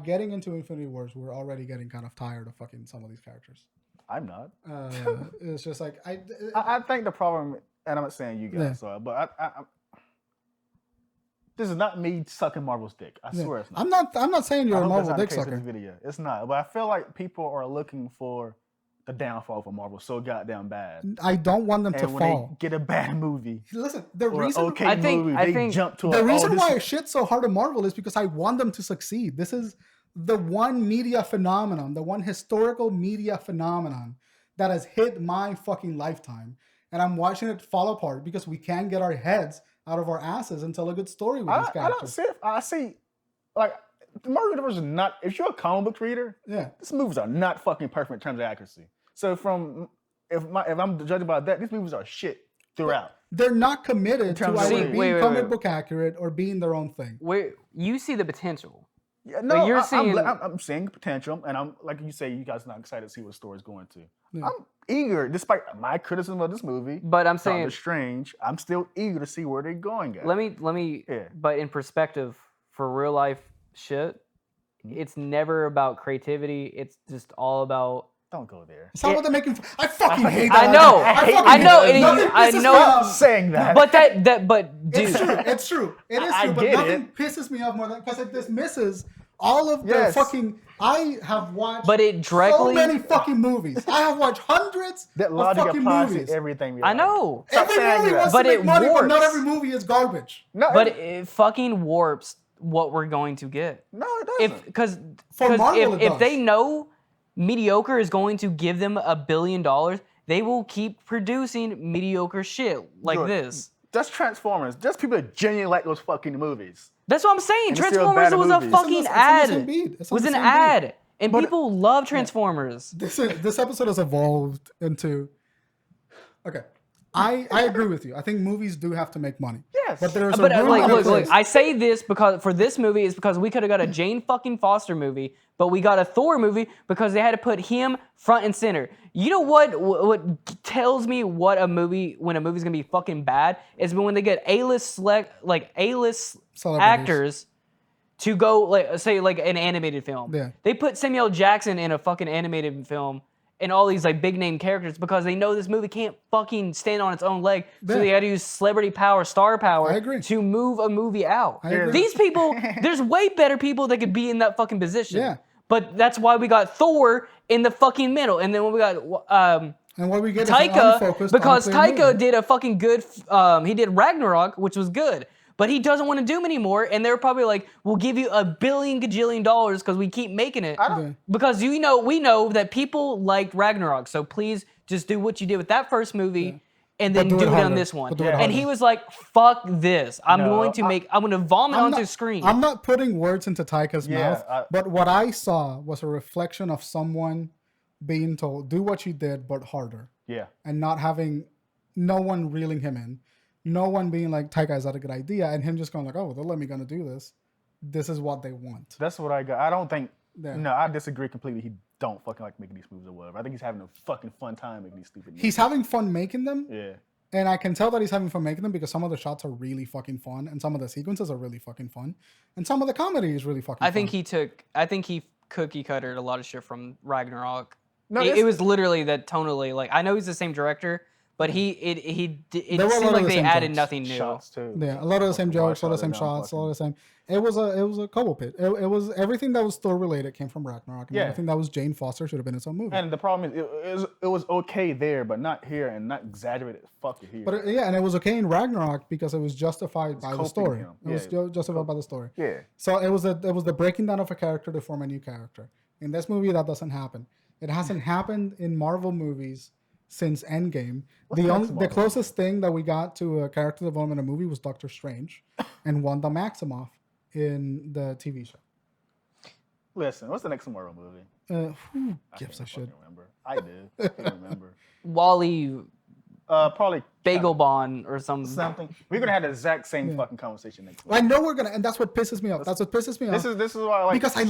getting into Infinity Wars, we're already getting kind of tired of fucking some of these characters. I'm not. It's just like I think the problem, and I'm not saying you guys are, but I this is not me sucking Marvel's dick. I swear it's not. I'm not saying you're a Marvel dick sucker. Video. It's not. But I feel like people are looking for the downfall for Marvel so goddamn bad. I don't want them to when fall. They get a bad movie. Listen, the reason I think jump to the reason why I shit so hard at Marvel is because I want them to succeed. This is the one media phenomenon, the one historical media phenomenon that has hit my fucking lifetime. And I'm watching it fall apart because we can't get our heads out of our asses and tell a good story with these characters. I see, like, the Marvel Universe is not, if you're a comic book reader, these movies are not fucking perfect in terms of accuracy. So if I'm judging by that, these movies are shit throughout. They're not committed to either being comic book accurate or being their own thing. Where you see the potential. Yeah, no, I'm seeing potential, and I'm like you say, you guys are not excited to see what the story's going to. Yeah. I'm eager, despite my criticism of this movie. But I'm saying Doctor Strange, I'm still eager to see where they're going at. Let me. But in perspective, for real life shit, it's never about creativity. It's just all about. Don't go there. It's not about them making. I fucking hate that. I know. I know. I'm saying that. But but dude, it's true. It is true. But nothing pisses me off more than because it dismisses all of the fucking. I have watched. But it directly. So many fucking movies. I have watched hundreds of fucking movies. Everything. I know. Every movie wants to make money, but not every movie is garbage. No, but it fucking warps what we're going to get. No, it doesn't. Because if they know mediocre is going to give them $1 billion, they will keep producing mediocre shit like this. Just Transformers. Just people that genuinely like those fucking movies. That's what I'm saying. Transformers was a fucking ad. It was an ad. And people love Transformers. This episode has evolved into... Okay. I agree with you. I think movies do have to make money. Yes. But there's look. I say this because for this movie is because we could have got a Jane fucking Foster movie, but we got a Thor movie because they had to put him front and center. You know what tells me when a movie's gonna be fucking bad is when they get A-list actors to go say an animated film. Yeah. They put Samuel L. Jackson in a fucking animated film. And all these big name characters because they know this movie can't fucking stand on its own leg, so they got to use celebrity power, star power to move a movie out. These people, there's way better people that could be in that fucking position. Yeah. But that's why we got Thor in the fucking middle, and then when we got and what we get Taika is because Taika did a fucking good. He did Ragnarok, which was good. But he doesn't want to do them anymore, and they're probably like, "We'll give you $1 billion gajillion because we keep making it." Because we know that people liked Ragnarok, so please just do what you did with that first movie, and then do it on this one. And he was like, "Fuck this! I'm going to vomit onto the screen." I'm not putting words into Taika's mouth, but what I saw was a reflection of someone being told, "Do what you did, but harder." Yeah. And not having no one reeling him in. No one being like, Taika, is that a good idea? And him just going like, oh, they'll let me gonna do this. This is what they want. That's what I got. I don't think, no, I disagree completely. He don't fucking like making these movies or whatever. I think he's having a fucking fun time making these stupid movies. He's having fun making them. Yeah. And I can tell that he's having fun making them because some of the shots are really fucking fun and some of the sequences are really fucking fun. And some of the comedy is really fucking fun. I think he cookie cuttered a lot of shit from Ragnarok. No, it was literally that tonally, I know he's the same director, but it seemed like they added nothing new. Shots too. Yeah, a lot of the same jokes, a lot of the same shots, a lot of the same. It was a couple pit. It was everything that was Thor related came from Ragnarok. And everything that was Jane Foster should have been its own movie. And the problem is it was okay there, but not here, and not exaggerated fuck it here. But and it was okay in Ragnarok because it was justified by the story. It was justified by the story. Yeah. So it was the breaking down of a character to form a new character. In this movie, that doesn't happen. It hasn't happened in Marvel movies since Endgame. The closest thing that we got to a character development in a movie was Doctor Strange and Wanda Maximoff in the TV show. Listen, what's the next Marvel movie? Who gives a shit? Remember. I did. I can't remember. Wally. Probably Bagel Bond or something. We're gonna have the exact same fucking conversation next week. I know we're gonna, and that's what pisses me off. This is why I like. Because I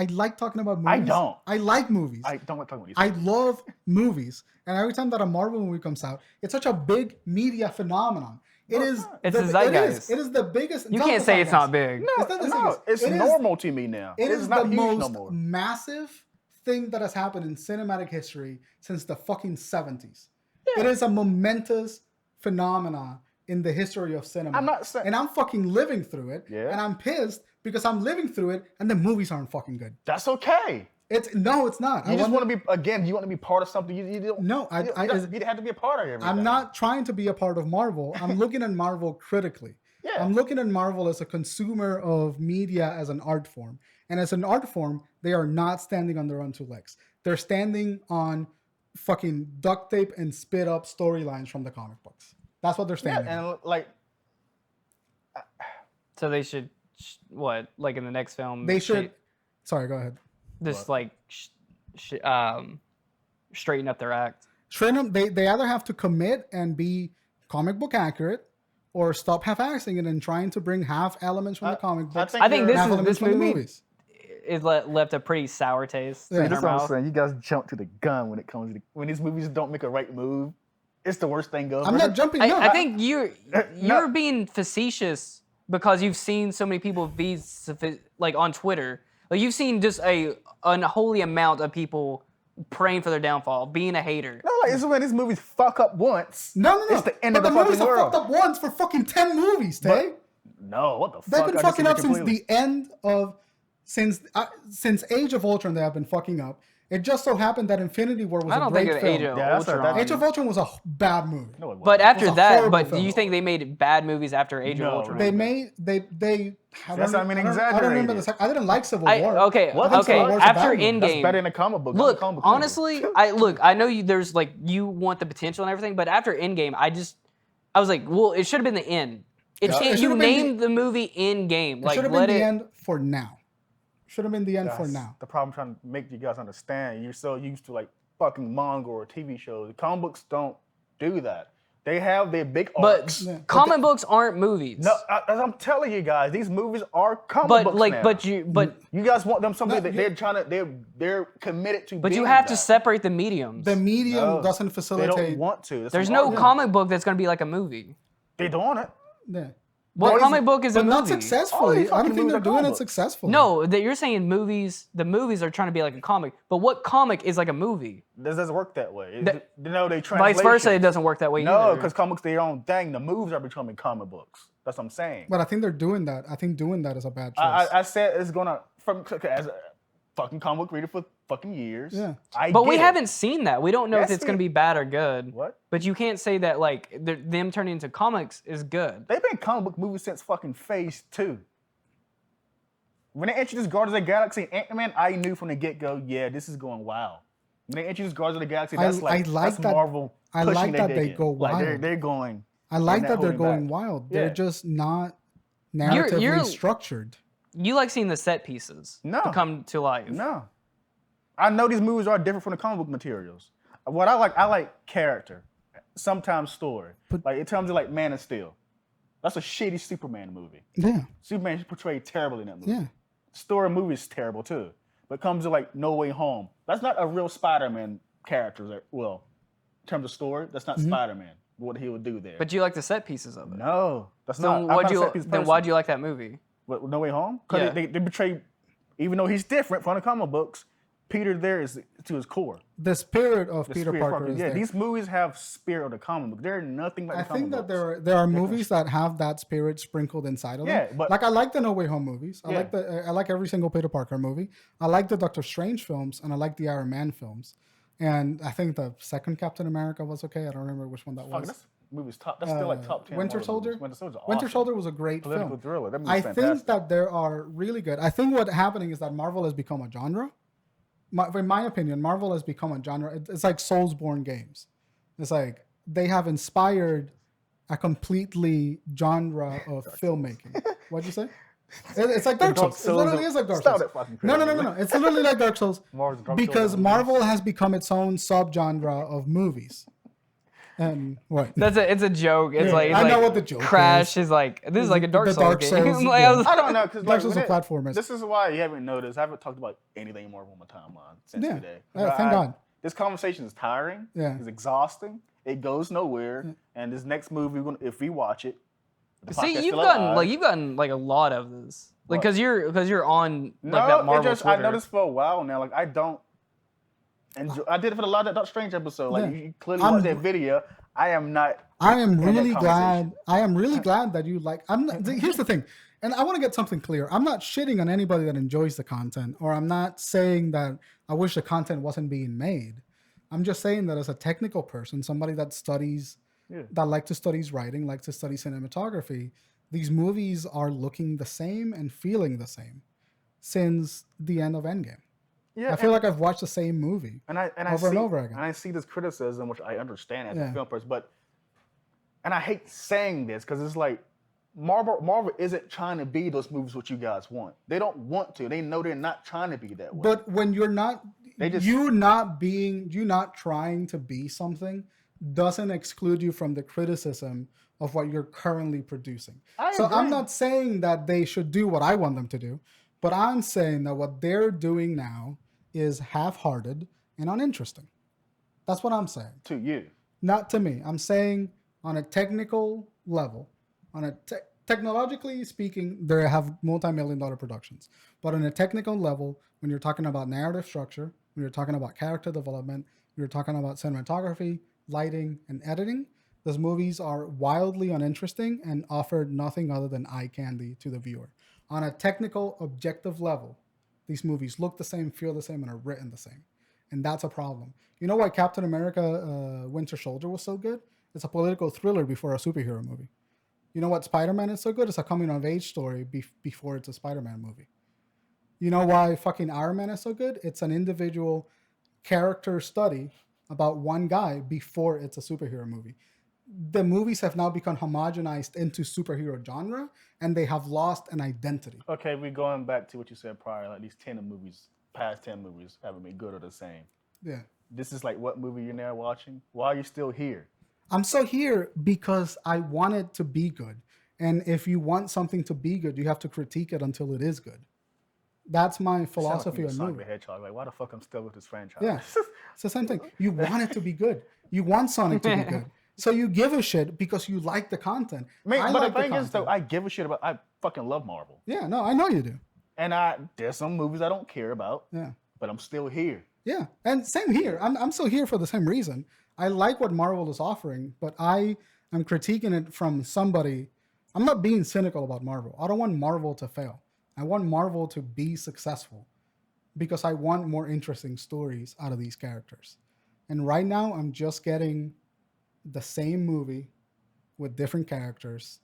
like talking about movies. I don't. I like movies. I don't like talking about movies. I love movies, and every time that a Marvel movie comes out, it's such a big media phenomenon. It's a zeitgeist. It is the biggest. You can't say it's not big. No, it's normal to me now. It is not the huge most no more. massive thing that has happened in cinematic history since the fucking 70s. Yeah. It is a momentous phenomenon in the history of cinema. I'm not saying, and I'm fucking living through it. Yeah. And I'm pissed because I'm living through it and the movies aren't fucking good. That's okay. It's not. You want to be part of something. You don't. No, you have to be a part of everything. I'm not trying to be a part of Marvel. I'm looking at Marvel critically. Yeah. I'm looking at Marvel as a consumer of media as an art form. And as an art form, they are not standing on their own two legs. They're standing on fucking duct tape and spit up storylines from the comic books. That's what they're standing on. And like, So they should, like in the next film? They should. Sorry, go ahead. Just like straighten up their act. Straighten up. They either have to commit and be comic book accurate, or stop half-assing it and trying to bring half elements from the comic books. I think this movie movies. It left a pretty sour taste in our that's what I'm mouth. saying. You guys jump to the gun when it comes to when these movies don't make a right move. It's the worst thing ever. I'm not jumping. I think you're being facetious because you've seen so many people be like on Twitter. Like you've seen just a unholy amount of people praying for their downfall, being a hater. No, like it's when these movies fuck up once. No. It's the end of the movies fucking world. have fucked up once for fucking 10 movies, Tay. No, what the fuck? They've been fucking up since the end of since Age of Ultron. They have been fucking up. It just so happened that Infinity War was a great film. Age of Ultron was a bad movie. No, it wasn't. But after that, film. Do you think they made bad movies after Age of Ultron? They made That's not I don't remember the second. I didn't like Civil War. Okay. After Endgame, that's better than a comic book. Look, honestly, I know there's like you want the potential and everything, but after Endgame, I was like, well, it should have been the end. You named the movie Endgame. It should have been the end for now. Should have been the end for now. The problem I'm trying to make you guys understand. You're so used to like fucking manga or TV shows. Comic books don't do that. They have their big arcs. But comic books aren't movies. No, as I'm telling you guys, these movies are comic books now. But you guys want them something that they're committed to. But you have to separate the mediums. The medium doesn't facilitate. They don't want to. There's no comic book that's going to be like a movie. They're doing it. Yeah. What comic book is a movie? But not successfully. I don't think they're doing it successfully. No, that you're saying movies. The movies are trying to be like a comic, but what comic is like a movie? This doesn't work that way. They translate. Vice versa, it doesn't work that way either. No, because comics their own thing. The movies are becoming comic books. That's what I'm saying. But I think they're doing that. I think doing that is a bad choice. I said it's gonna as a fucking comic book reader for fucking years. Yeah. But we haven't seen that. We don't know if it's going to be bad or good. What? But you can't say that like them turning into comics is good. They've been comic book movies since fucking Phase 2. When they introduced Guardians of the Galaxy and Ant-Man, I knew from the get-go, yeah, this is going wild. When they introduced Guardians of the Galaxy, that's Marvel. I like that they go wild. Like they're going. I like that they're going wild. They're just not narratively structured. You like seeing the set pieces to come to life. No. I know these movies are different from the comic book materials. What I like character, sometimes story. Like in terms of like Man of Steel. That's a shitty Superman movie. Yeah. Superman is portrayed terribly in that movie. Yeah. Story movie is terrible too. But it comes to like No Way Home. That's not a real Spider-Man character. Well, in terms of story, that's not Spider-Man. What he would do there. But you like the set pieces of it. No, that's not. Then why'd you like that movie? What, No Way Home? Because they betray, even though he's different from the comic books, Peter there is to his core. The spirit of Peter Parker is there. These movies have spirit of the comic book. They're nothing like the comic books. I think that there are movies that have that spirit sprinkled inside of them. Yeah, but like I like the No Way Home movies. I like every single Peter Parker movie. I like the Doctor Strange films and I like the Iron Man films. And I think the second Captain America was okay. I don't remember which one that was. This movie's top. That's still like top 10. Winter Soldier. Awesome. Winter Soldier was a great political film. thriller. That I think that there are really good. I think what's happening is that Marvel has become a genre. In my opinion, Marvel has become a genre. It's like Soulsborne games. It's like they have inspired a completely genre of filmmaking. What'd you say? It's like Dark Souls. It literally is like Dark Souls. No. It's literally like Dark Souls because Marvel has become its own subgenre of movies. And what? It's a joke. It's like I know what the joke Crash is like this is like a Dark Souls game. I don't know because Dark Souls is a platformer. This is why you haven't noticed. I haven't talked about anything Marvel on my timeline since today. Thank God. This conversation is tiring. Yeah. It's exhausting. It goes nowhere. Yeah. And this next movie, if we watch it, see, you've gotten like a lot of this, like because you're on like that Marvel Twitter. I noticed for a while now. Like I don't enjoy. I did it for a lot of that Doctor Strange episode. Like you clearly watched that video. I am really glad. I am really glad that you like. Here's the thing, and I want to get something clear. I'm not shitting on anybody that enjoys the content, or I'm not saying that I wish the content wasn't being made. I'm just saying that as a technical person, somebody that studies, that likes to study writing, likes to study cinematography, these movies are looking the same and feeling the same. since the end of Endgame. Yeah, I feel like I've watched the same movie over and over again. And I see this criticism, which I understand as a film person, and I hate saying this because it's like Marvel isn't trying to be those movies what you guys want. They don't want to. They know they're not trying to be that way. But when you're not, you not trying to be something doesn't exclude you from the criticism of what you're currently producing. So I'm not saying that they should do what I want them to do, but I'm saying that what they're doing now is half-hearted and uninteresting. That's what I'm saying. To you. Not to me. I'm saying on a technical level, technologically speaking, they have multi-million-dollar productions. But on a technical level, when you're talking about narrative structure, when you're talking about character development, when you're talking about cinematography, lighting, and editing, those movies are wildly uninteresting and offer nothing other than eye candy to the viewer. On a technical, objective level, these movies look the same, feel the same, and are written the same. And that's a problem. You know why Captain America Winter Soldier was so good? It's a political thriller before a superhero movie. You know what Spider-Man is so good? It's a coming-of-age story before it's a Spider-Man movie. You know why fucking Iron Man is so good? It's an individual character study about one guy before it's a superhero movie. The movies have now become homogenized into superhero genre, and they have lost an identity. Okay, we're going back to what you said prior, like these 10 movies, past 10 movies haven't been good or the same. Yeah. This is like what movie you're now watching? Why are you still here? I'm still here because I want it to be good. And if you want something to be good, you have to critique it until it is good. That's my philosophy on movies. The Hedgehog, like, why the fuck I'm still with this franchise? Yeah, it's the same thing. You want it to be good. You want Sonic to be good. So you give a shit because you like the content. But the thing is, though, I give a shit about. I fucking love Marvel. Yeah, no, I know you do. And there's some movies I don't care about. Yeah, but I'm still here. Yeah, and same here. I'm still here for the same reason. I like what Marvel is offering, but I am critiquing it from somebody. I'm not being cynical about Marvel. I don't want Marvel to fail. I want Marvel to be successful because I want more interesting stories out of these characters. And right now, I'm just getting the same movie with different characters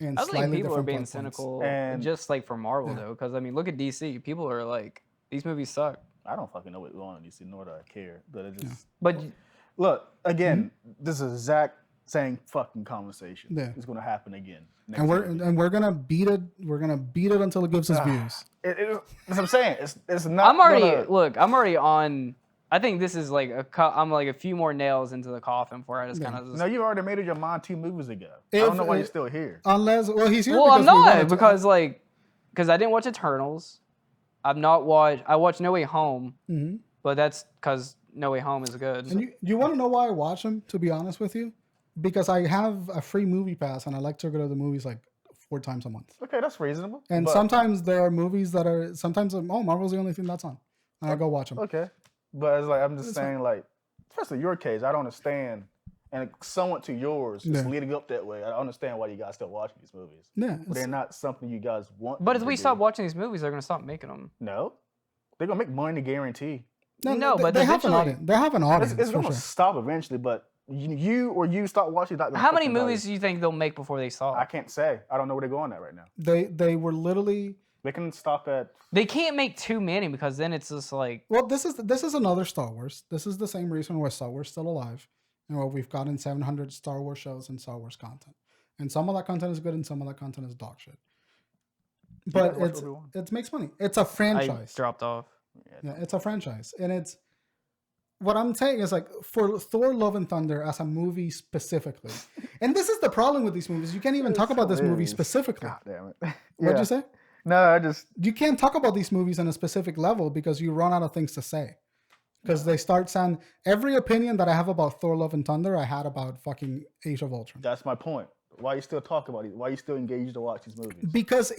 and I slightly think people are different being plot cynical, And- just like for Marvel though, because I mean, look at DC. People are like, these movies suck. I don't fucking know what's going on in DC, nor do I care. But it just But look again. This is Zach saying fucking conversation. Yeah. It's gonna happen again. And we're gonna beat it. We're gonna beat it until it gives us views. That's what I'm saying. It's not. I'm already gonna, I'm already on. I think this is like I'm like a few more nails into the coffin before I just kind of. No, you already made up your mind 2 movies ago. I don't know why you're still here. Unless, he's here. Well, I'm because we wanted not to- because I didn't watch Eternals. I've not watched. I watched No Way Home, but that's because No Way Home is good. And you want to know why I watch them? To be honest with you, because I have a free movie pass and I like to go to the movies like 4 times a month. Okay, that's reasonable. And sometimes there are movies that are Marvel's the only thing that's on, and I go watch them. Okay, but it's like I'm just saying, like, especially your case, I don't understand, and somewhat to yours, it's leading up that way. I understand why you guys still watching these movies. Yeah, But they're not something you guys want. But them if we to stop do. watching these movies, they're gonna stop making them. No, they're gonna make money, guarantee. No, but they have an eventually- audience. They have an audience. It's for gonna sure. stop eventually, but you stop watching. Not gonna How many fucking know. movies do you think they'll make before they I stop? can't say. I don't know where they're going at right now. They were literally. They can stop at. They can't make too many because then it's just like Well, this is another Star Wars. This is the same reason why Star Wars is still alive, and why we've gotten 700 Star Wars shows and Star Wars content. And some of that content is good, and some of that content is dog shit. But guys watch Obi-Wan? it makes money. It's a I franchise. dropped off. Yeah, it's a franchise, and it's what I'm saying is like for Thor: Love and Thunder as a movie specifically, and this is the problem with these movies. You can't even talk about this movie hilarious. specifically. God damn it. What'd you say? No, I just. You can't talk about these movies on a specific level because you run out of things to say. Because they start saying every opinion that I have about Thor: Love and Thunder, I had about fucking Age of Ultron. That's my point. Why you still talk about it? Why you still engaged to watch these movies? Because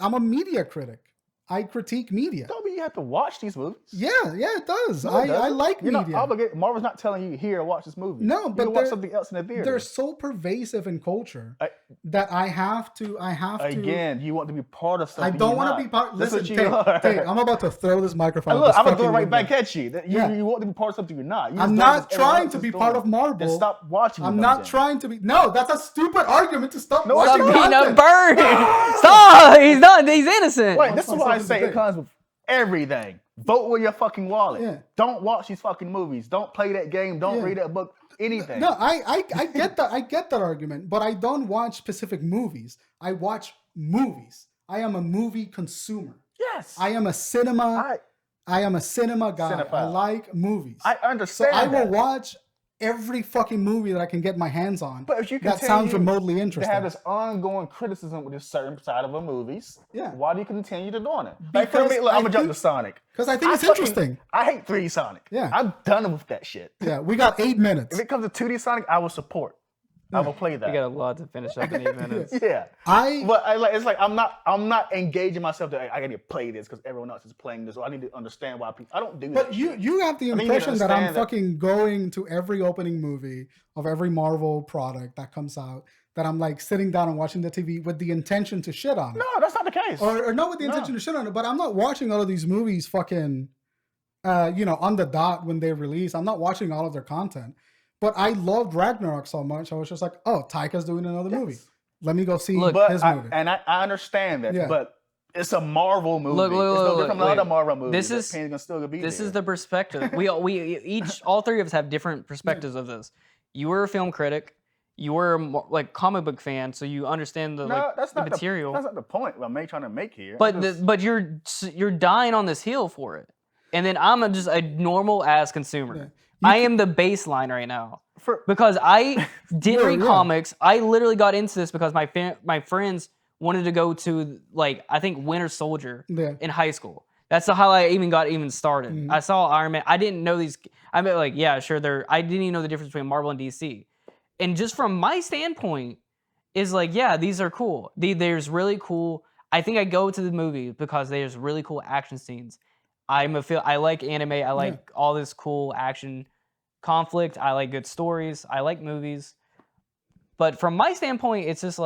I'm a media critic. I critique media. Don't be mean you have to watch these movies. Yeah, it does. No, it I doesn't. like You're media. not obligated. Marvel's not telling you here watch this movie. No, but you can watch something else in the theater. They're so pervasive in culture that I have to. Again, you want to be part of something. I don't want to be part. Listen, Tate, I'm about to throw this microphone. Look, I'm gonna throw it right back at you. You want to be part of something you're not. I'm not trying to be part of Marvel. Then stop watching. I'm not trying to be. No, that's a stupid argument to stop watching. Stop being a bird. Stop. He's not. He's innocent. Wait, this is why I say it comes with everything. Vote with your fucking wallet. Yeah. Don't watch these fucking movies. Don't play that game. Don't read that book. Anything. No, I get that. I get that argument, but I don't watch specific movies. I watch movies. I am a movie consumer. Yes. I am a cinema. I am a cinema guy. Cinephile. I like movies. I understand. So I will watch every fucking movie that I can get my hands on. But if you that sounds remotely to interesting. have this ongoing criticism with this certain side of the movies, Yeah. why do you continue to doing it? Because Like, I'm gonna jump to think- Sonic. Because I think it's interesting. I hate 3D Sonic. Yeah. I'm done with that shit. Yeah, we got 8 minutes. If it comes to 2D Sonic, I will support. I will play that. We got a lot to finish up in 8 minutes. Yeah. But it's like I'm not engaging myself that I gotta play this because everyone else is playing this, or I need to understand why people. I don't do that. But you have the impression that I'm fucking going to every opening movie of every Marvel product that comes out, that I'm like sitting down and watching the TV with the intention to shit on it. No, that's not the case. Or not with the intention to shit on it, but I'm not watching all of these movies fucking, on the dot when they release. I'm not watching all of their content. But I loved Ragnarok so much, I was just like, oh, Taika's doing another movie. Let me go see his movie. And I understand that, but it's a Marvel movie. It's no different from other Marvel movies. This is the perspective. We all three of us have different perspectives of this. You were a film critic. You were a comic book fan, so you understand the material. That's not the point I'm trying to make here. But you're dying on this hill for it, and then I'm just a normal ass consumer. Yeah. I am the baseline right now because I didn't read comics. I literally got into this because my friends wanted to go to I think Winter Soldier in high school. That's how I even started. Mm-hmm. I saw Iron Man. I didn't know these. I mean, I didn't even know the difference between Marvel and DC. And just from my standpoint, is these are cool. There's really cool. I think I go to the movie because there's really cool action scenes. I like anime. I like all this cool action conflict. I like good stories. I like movies. But from my standpoint, it's just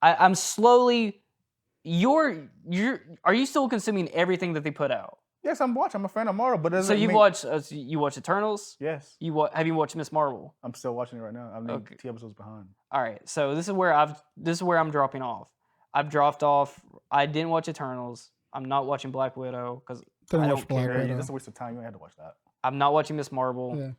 I'm slowly. Are you still consuming everything that they put out? Yes, I'm watching. I'm a fan of Marvel, but so you watched Eternals? Yes. Have you watched Miss Marvel? I'm still watching it right now. I'm 2 episodes behind. All right, so this is where I'm dropping off. I've dropped off. I didn't watch Eternals. I'm not watching Black Widow because I don't care. Yeah, that's a waste of time. You don't have to watch that. I'm not watching Miss Marvel.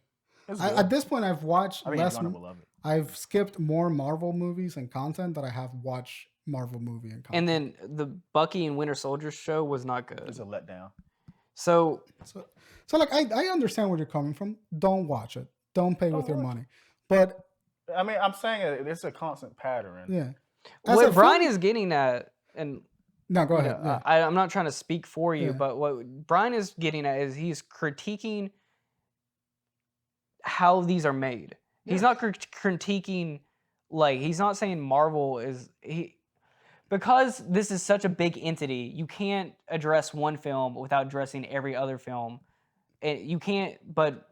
Yeah. At this point, I've watched less. Will love it. I've skipped more Marvel movies and content that I have watched Marvel movie and content. And then the Bucky and Winter Soldier show was not good. It's a letdown. So I understand where you're coming from. Don't watch it. Don't pay with your money. But I mean, I'm saying it's a constant pattern. Yeah. What Bryan is getting at, and no, go ahead. I'm not trying to speak for you, but what Bryan is getting at is he's critiquing how these are made. Yeah. He's not critiquing he's not saying Marvel is because this is such a big entity. You can't address one film without addressing every other film. You can't, but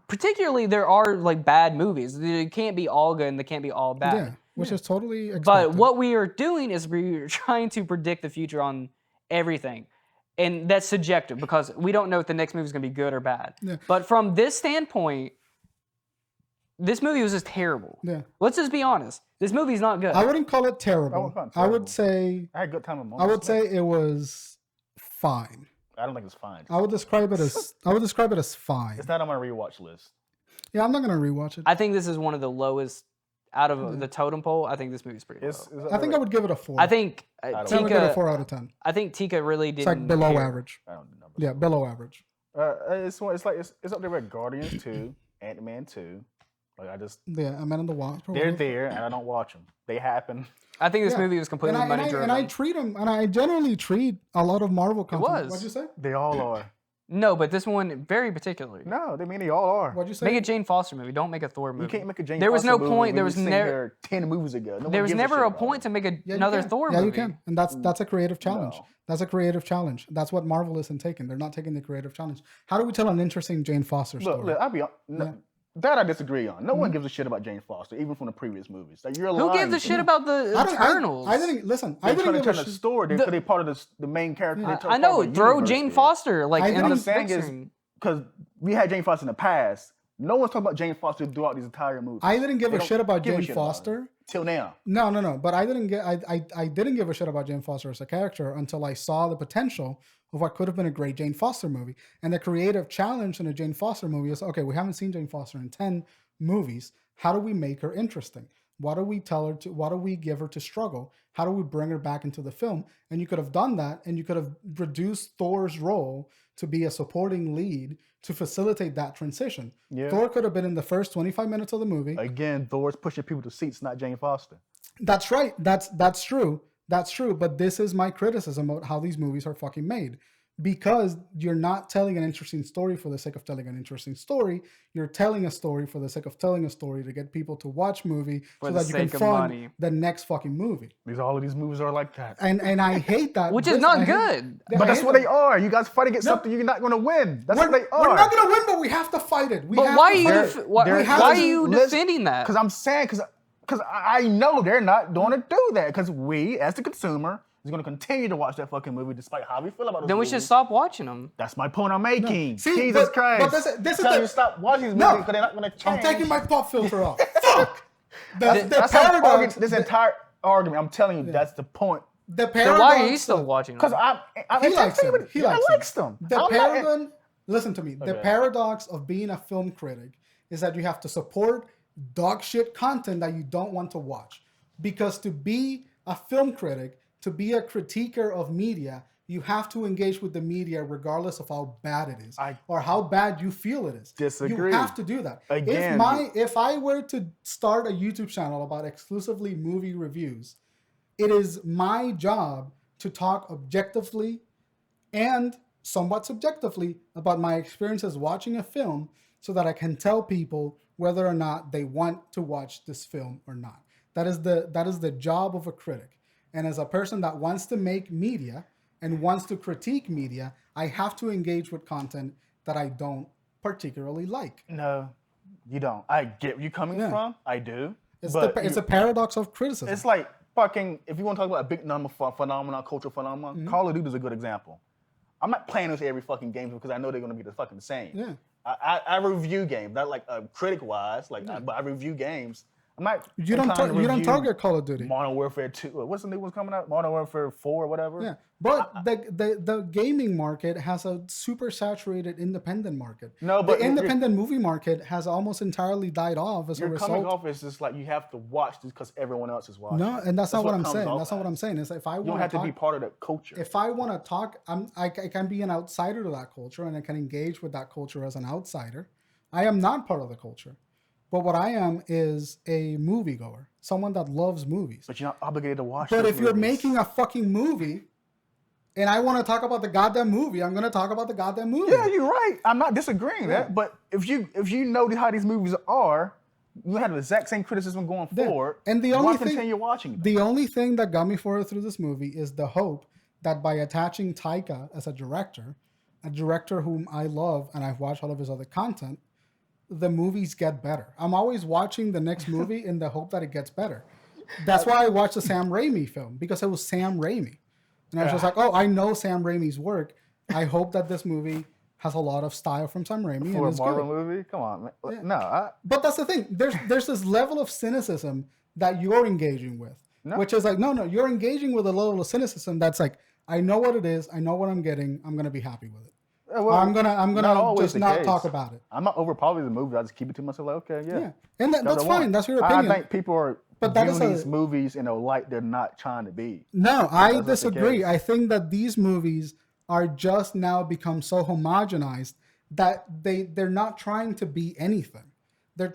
particularly there are bad movies. They can't be all good and they can't be all bad. Yeah, which is totally expected. But what we are doing is we're trying to predict the future on everything. And that's subjective because we don't know if the next movie is going to be good or bad. Yeah. But from this standpoint, this movie was just terrible. Yeah. Let's just be honest. This movie's not good. I wouldn't call it terrible. I would say I had a good time. I would say it was fine. I don't think it's fine. I would describe it as fine. It's not on my rewatch list. Yeah, I'm not gonna rewatch it. I think this is one of the lowest out of the totem pole. I think this movie's pretty low. I think I would give it a 4. I think I would give it a 4 out of 10. I think Tika really didn't. It's below average. I don't know. Yeah, below average. It's up there with Guardians 2, Ant-Man 2. Ant-Man and the Wasp. They're there, and I don't watch them. They happen. I think this movie was completely money driven. And I treat them, and I generally treat a lot of Marvel content. It was. What'd you say? They all are. No, but this one very particularly. No, they mean they all are. What'd you say? Make a Jane Foster movie. Don't make a Thor movie. You can't make a Jane There was Foster no movie point. when There you was seen never. her 10 movies ago. No one There was gives a never shit a about point her. to make Yeah, another you can. Thor yeah, movie. you can, and that's a creative challenge. No. That's a creative challenge. That's what Marvel isn't taking. They're not taking the creative challenge. How do we tell an interesting Jane Foster story? Look, I'll be honest. That I disagree on. No one gives a shit about Jane Foster, even from the previous movies. Like, you're Who lying gives a to shit me. about the Eternals? I didn't listen. I They're didn't trying to give a turn the shit. story. They're part of the main character. I know. Throw Jane Foster like I in didn't- the What I'm saying big is, screen. because we had Jane Foster in the past, no one's talking about Jane Foster throughout these entire movies. I didn't give They a don't shit about give a Jane shit about Foster. her. Till now. No. But I didn't give a shit about Jane Foster as a character until I saw the potential of what could have been a great Jane Foster movie. And the creative challenge in a Jane Foster movie is, okay, we haven't seen Jane Foster in 10 movies. How do we make her interesting? What do we tell her to? What do we give her to struggle? How do we bring her back into the film? And you could have done that, and you could have reduced Thor's role to be a supporting lead to facilitate that transition. Yeah. Thor could have been in the first 25 minutes of the movie. Again, Thor's pushing people to seats, not Jane Foster. That's right. That's true. That's true. But this is my criticism about how these movies are fucking made. Because you're not telling an interesting story for the sake of telling an interesting story. You're telling a story for the sake of telling a story to get people to watch movie For so the that you can sake of fund money. the next fucking movie. All of these movies are like that. And I hate that. Which is not good. But that's what they are. You guys fight against something you're not going to win. That's what they are. We're not going to win, but we have to fight it. But why are you defending that? Because I'm saying, because I know they're not going to do that. Because we, as the consumer, is going to continue to watch that fucking movie despite how we feel about it. Then we should stop watching them. That's my point I'm making. See, Jesus but Christ. this is Tell the- you to stop watching these No. movies because they're not going to change. I'm taking my pop filter off. Fuck. The That's paradox. this entire argument. I'm telling you, that's the point. The Then paradox. why are you still watching Because them? I'm He likes them. entertained. He I likes likes them. The I'm not- paragon. Listen to me. The Okay. paradox of being a film critic is that you have to support dog shit content that you don't want to watch. Because to be a film critic, to be a critiquer of media, you have to engage with the media regardless of how bad it is or how bad you feel it is. Disagree. You have to do that. Again, if I were to start a YouTube channel about exclusively movie reviews, it is my job to talk objectively and somewhat subjectively about my experiences watching a film so that I can tell people whether or not they want to watch this film or not. That is the job of a critic. And as a person that wants to make media and wants to critique media, I have to engage with content that I don't particularly like. No, you don't. I get where you're coming from. I do. It's But a paradox of criticism. it's like fucking, if you want to talk about a big number phenomenon, cultural phenomenon, Call of Duty is a good example. I'm not playing this every fucking game because I know they're going to be the fucking same. Yeah. I review games, not like critic-wise, but I review games. I'm not. You don't target Call of Duty. Modern Warfare 2. What's the new one coming out? Modern Warfare 4 or whatever. Yeah, but the gaming market has a super saturated independent market. No, but the independent movie market has almost entirely died off as a You're coming result. off as just like you have to watch this because everyone else is watching. No, and that's not what I'm comes saying. off That's not what I'm as. saying. Is if I You don't want have to to be part of that culture. if I want to talk, I can be an outsider to that culture and I can engage with that culture as an outsider. I am not part of the culture. But what I am is a moviegoer, someone that loves movies. But you're not obligated to watch. But those if you're movies. making a fucking movie and I want to talk about the goddamn movie, I'm going to talk about the goddamn movie. Yeah, you're right. I'm not disagreeing that. But if you know how these movies are, you have the exact same criticism going forward. And the you only want to thing, continue watching them. the only thing that got me forward through this movie is the hope that by attaching Taika as a director whom I love and I've watched all of his other content, the movies get better. I'm always watching the next movie in the hope that it gets better. That's why I watched the Sam Raimi film, because it was Sam Raimi. And I was just like, oh, I know Sam Raimi's work. I hope that this movie has a lot of style from Sam Raimi. For and a it's Marvel good. movie? Come on, man. No, But that's the thing. There's this level of cynicism that you're engaging with, which is like, no, you're engaging with a level of cynicism that's like, I know what it is. I know what I'm getting. I'm going to be happy with it. well, I'm gonna just not case. talk about it. I'm not overpowering the movie. I just keep it to myself. Like, okay, yeah. And that's fine. That's your opinion. I think people are viewing these movies in a light they're not trying to be. No, I That's not the disagree. case. I think that these movies are just now become so homogenized that they're not trying to be anything. They're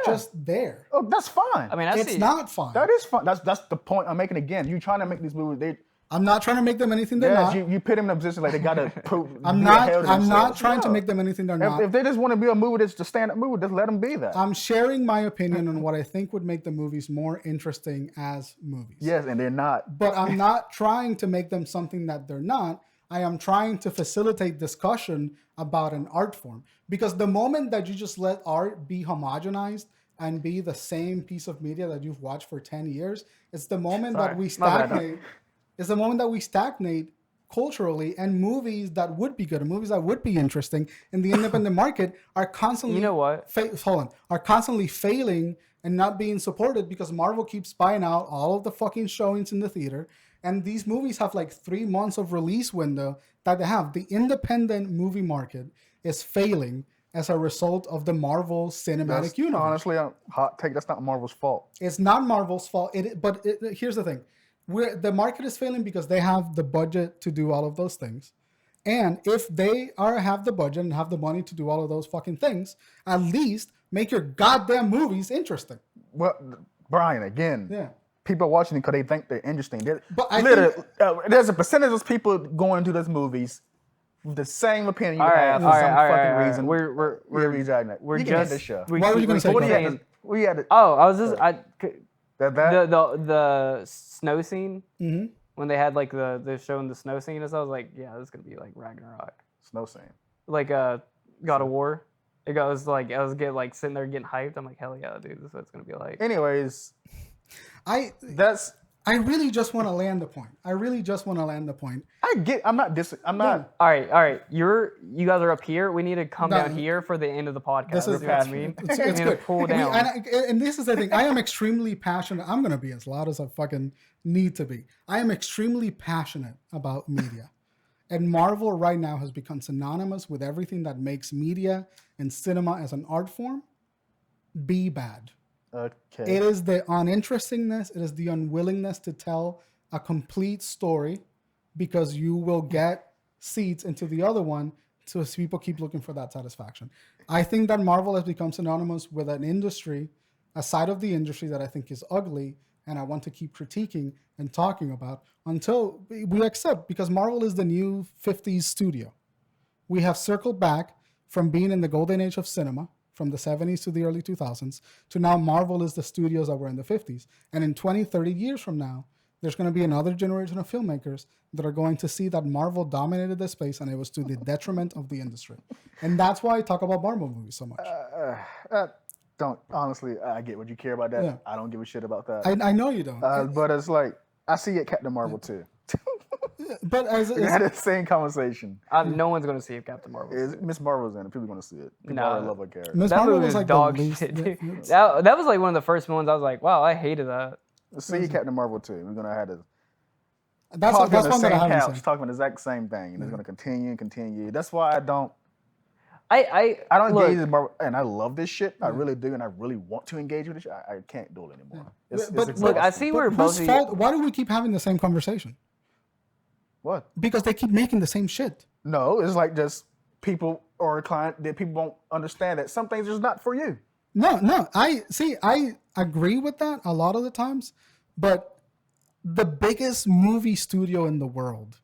just there. Oh, that's fine. I mean, It's not fun. That is fun. That's the point I'm making again. You're trying to make these movies. I'm not trying to make them anything they're not. You put them in a position like they gotta prove. I'm not trying to make them anything they're not. If they just want to be a movie that's a stand-up movie, just let them be that. I'm sharing my opinion on what I think would make the movies more interesting as movies. Yes, and they're not. But I'm not trying to make them something that they're not. I am trying to facilitate discussion about an art form. Because the moment that you just let art be homogenized and be the same piece of media that you've watched for 10 years, it's the moment that we stagnate. It's the moment that we stagnate culturally, and movies that would be good, and movies that would be interesting in the independent market are constantly, are constantly failing and not being supported because Marvel keeps buying out all of the fucking showings in the theater. And these movies have like 3 months of release window that they have. The independent movie market is failing as a result of the Marvel Cinematic Universe. Honestly, hot take, that's not Marvel's fault. It's not Marvel's fault. Here's the thing. The market is failing because they have the budget to do all of those things. And if they have the budget and have the money to do all of those fucking things, at least make your goddamn movies interesting. Well, Bryan, again, people are watching it because they think they're interesting. There's a percentage of people going to those movies with the same opinion you have for some fucking reason. We're just the show. What were you going to say? The snow scene when they had like they're showing the snow scene, and so I was like, yeah, this is gonna be like Ragnarok. Snow scene. Like God of War. I was sitting there getting hyped. I'm like, hell yeah, dude, this is what it's gonna be like. Anyways, I really just want to land the point. I'm not. All right. You guys are up here. We need to come down here for the end of the podcast. This is what I mean. It's good. Pull down. And this is the thing. I am extremely passionate. I'm gonna be as loud as I fucking need to be. I am extremely passionate about media, and Marvel right now has become synonymous with everything that makes media and cinema as an art form be bad. Okay. It is the uninterestingness. It is the unwillingness to tell a complete story because you will get seats into the other one, so people keep looking for that satisfaction. I think that Marvel has become synonymous with an industry, a side of the industry that I think is ugly, and I want to keep critiquing and talking about until we accept, because Marvel is the new 50s studio. We have circled back from being in the golden age of cinema, from the 70s to the early 2000s, to now Marvel is the studios that were in the 50s. And in 20, 30 years from now, there's going to be another generation of filmmakers that are going to see that Marvel dominated the space and it was to the detriment of the industry. And that's why I talk about Marvel movies so much. Honestly, I get what you care about that. Yeah. I don't give a shit about that. I know you don't. But it's like, I see it Captain Marvel too. But we had the same conversation. No one's going to see Captain Marvel. Miss Marvel's in it. People are going to see it. People already love her character. Miss Marvel was like dog shit, dude. That was like one of the first ones I was like, wow, I hated that. See Captain Marvel too. We're going to have to that's talk on the same couch, talking about the exact same thing. And it's going to continue and continue. That's why I don't engage in Marvel. And I love this shit. I really do. And I really want to engage with this shit. I can't do it anymore. Look, I see where both of you... Why do we keep having the same conversation? What? Because they keep making the same shit. No, it's like just people or a client that people won't understand that some things are just not for you. No. I agree with that a lot of the times, but the biggest movie studio in the world,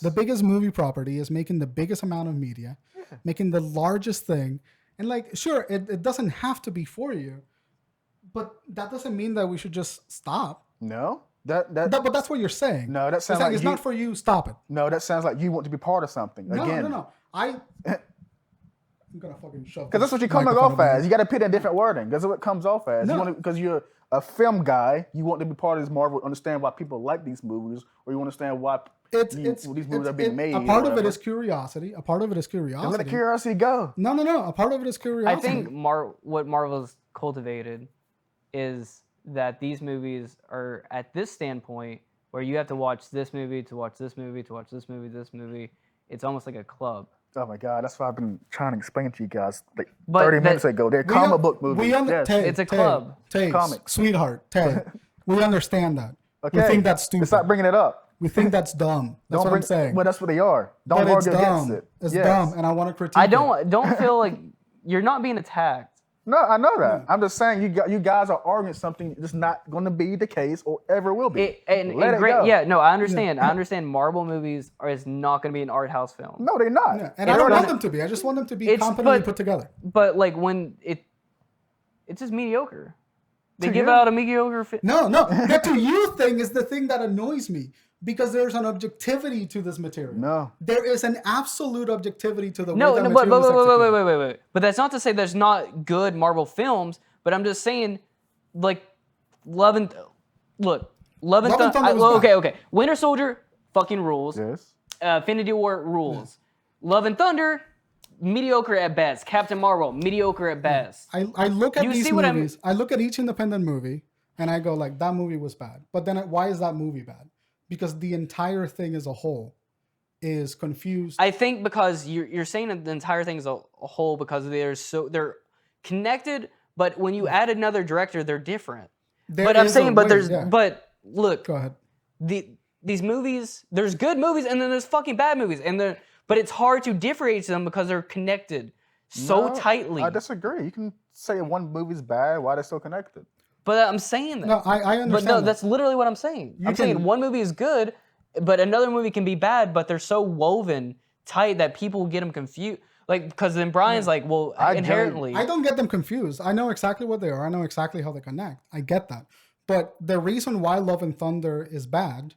the biggest movie property is making the biggest amount of media, making the largest thing. And like, sure, it doesn't have to be for you, but that doesn't mean that we should just stop. No. But that's what you're saying. No, that sounds like it's not for you. Stop it. No, that sounds like you want to be part of something. No. I'm gonna fucking shove. Because that's what you're coming off as. You got to put in different wording. That's what it comes off as. Because you're a film guy, you want to be part of this Marvel. Understand why people like these movies, or you understand why these movies are being made. A part of it is curiosity. Let the curiosity go. No. A part of it is curiosity. I think what Marvel's cultivated is that these movies are at this standpoint where you have to watch this movie to watch this movie to watch this movie. It's almost like a club. Oh my God, that's why I've been trying to explain to you guys like 30 minutes ago. They're comic book movies. It's a club. Comics. Sweetheart, we understand that. Okay. We think that's stupid. Stop bringing it up. We think that's dumb. That's what I'm saying. Well, that's what they are. Don't argue against it. It's dumb, and I want to critique I don't feel like you're not being attacked. No, I know that. I'm just saying you guys are arguing something that's not going to be the case or ever will be. Let it go. Yeah, no, I understand. I understand. Marvel movies is not going to be an art house film. No, they're not. Yeah. And I don't want them to be. I just want them to be competently put together. But like when it's just mediocre. They give out a mediocre. No, the to you thing is the thing that annoys me. Because there's an objectivity to this material. No. There is an absolute objectivity to the way No, that but material is executed. wait. But that's not to say there's not good Marvel films, but I'm just saying, like, Love and Thunder. Okay. Winter Soldier fucking rules. Yes. Infinity War rules. Yeah. Love and Thunder, mediocre at best. Captain Marvel, mediocre at best. I look at these movies. I look at each independent movie, and I go like, that movie was bad. But then why is that movie bad? Because the entire thing as a whole is confused. I think because you're saying that the entire thing as a whole because they're connected, but when you add another director, they're different. But look, go ahead. These movies, there's good movies and then there's fucking bad movies, but it's hard to differentiate them because they're connected so tightly. I disagree. You can say one movie's bad, why they're still connected. But I'm saying that. No, I understand. But no, that's literally what I'm saying. I'm saying one movie is good, but another movie can be bad, but they're so woven tight that people get them confused. Like, because then Bryan's like, well, inherently. I don't get them confused. I know exactly what they are. I know exactly how they connect. I get that. But the reason why Love and Thunder is bad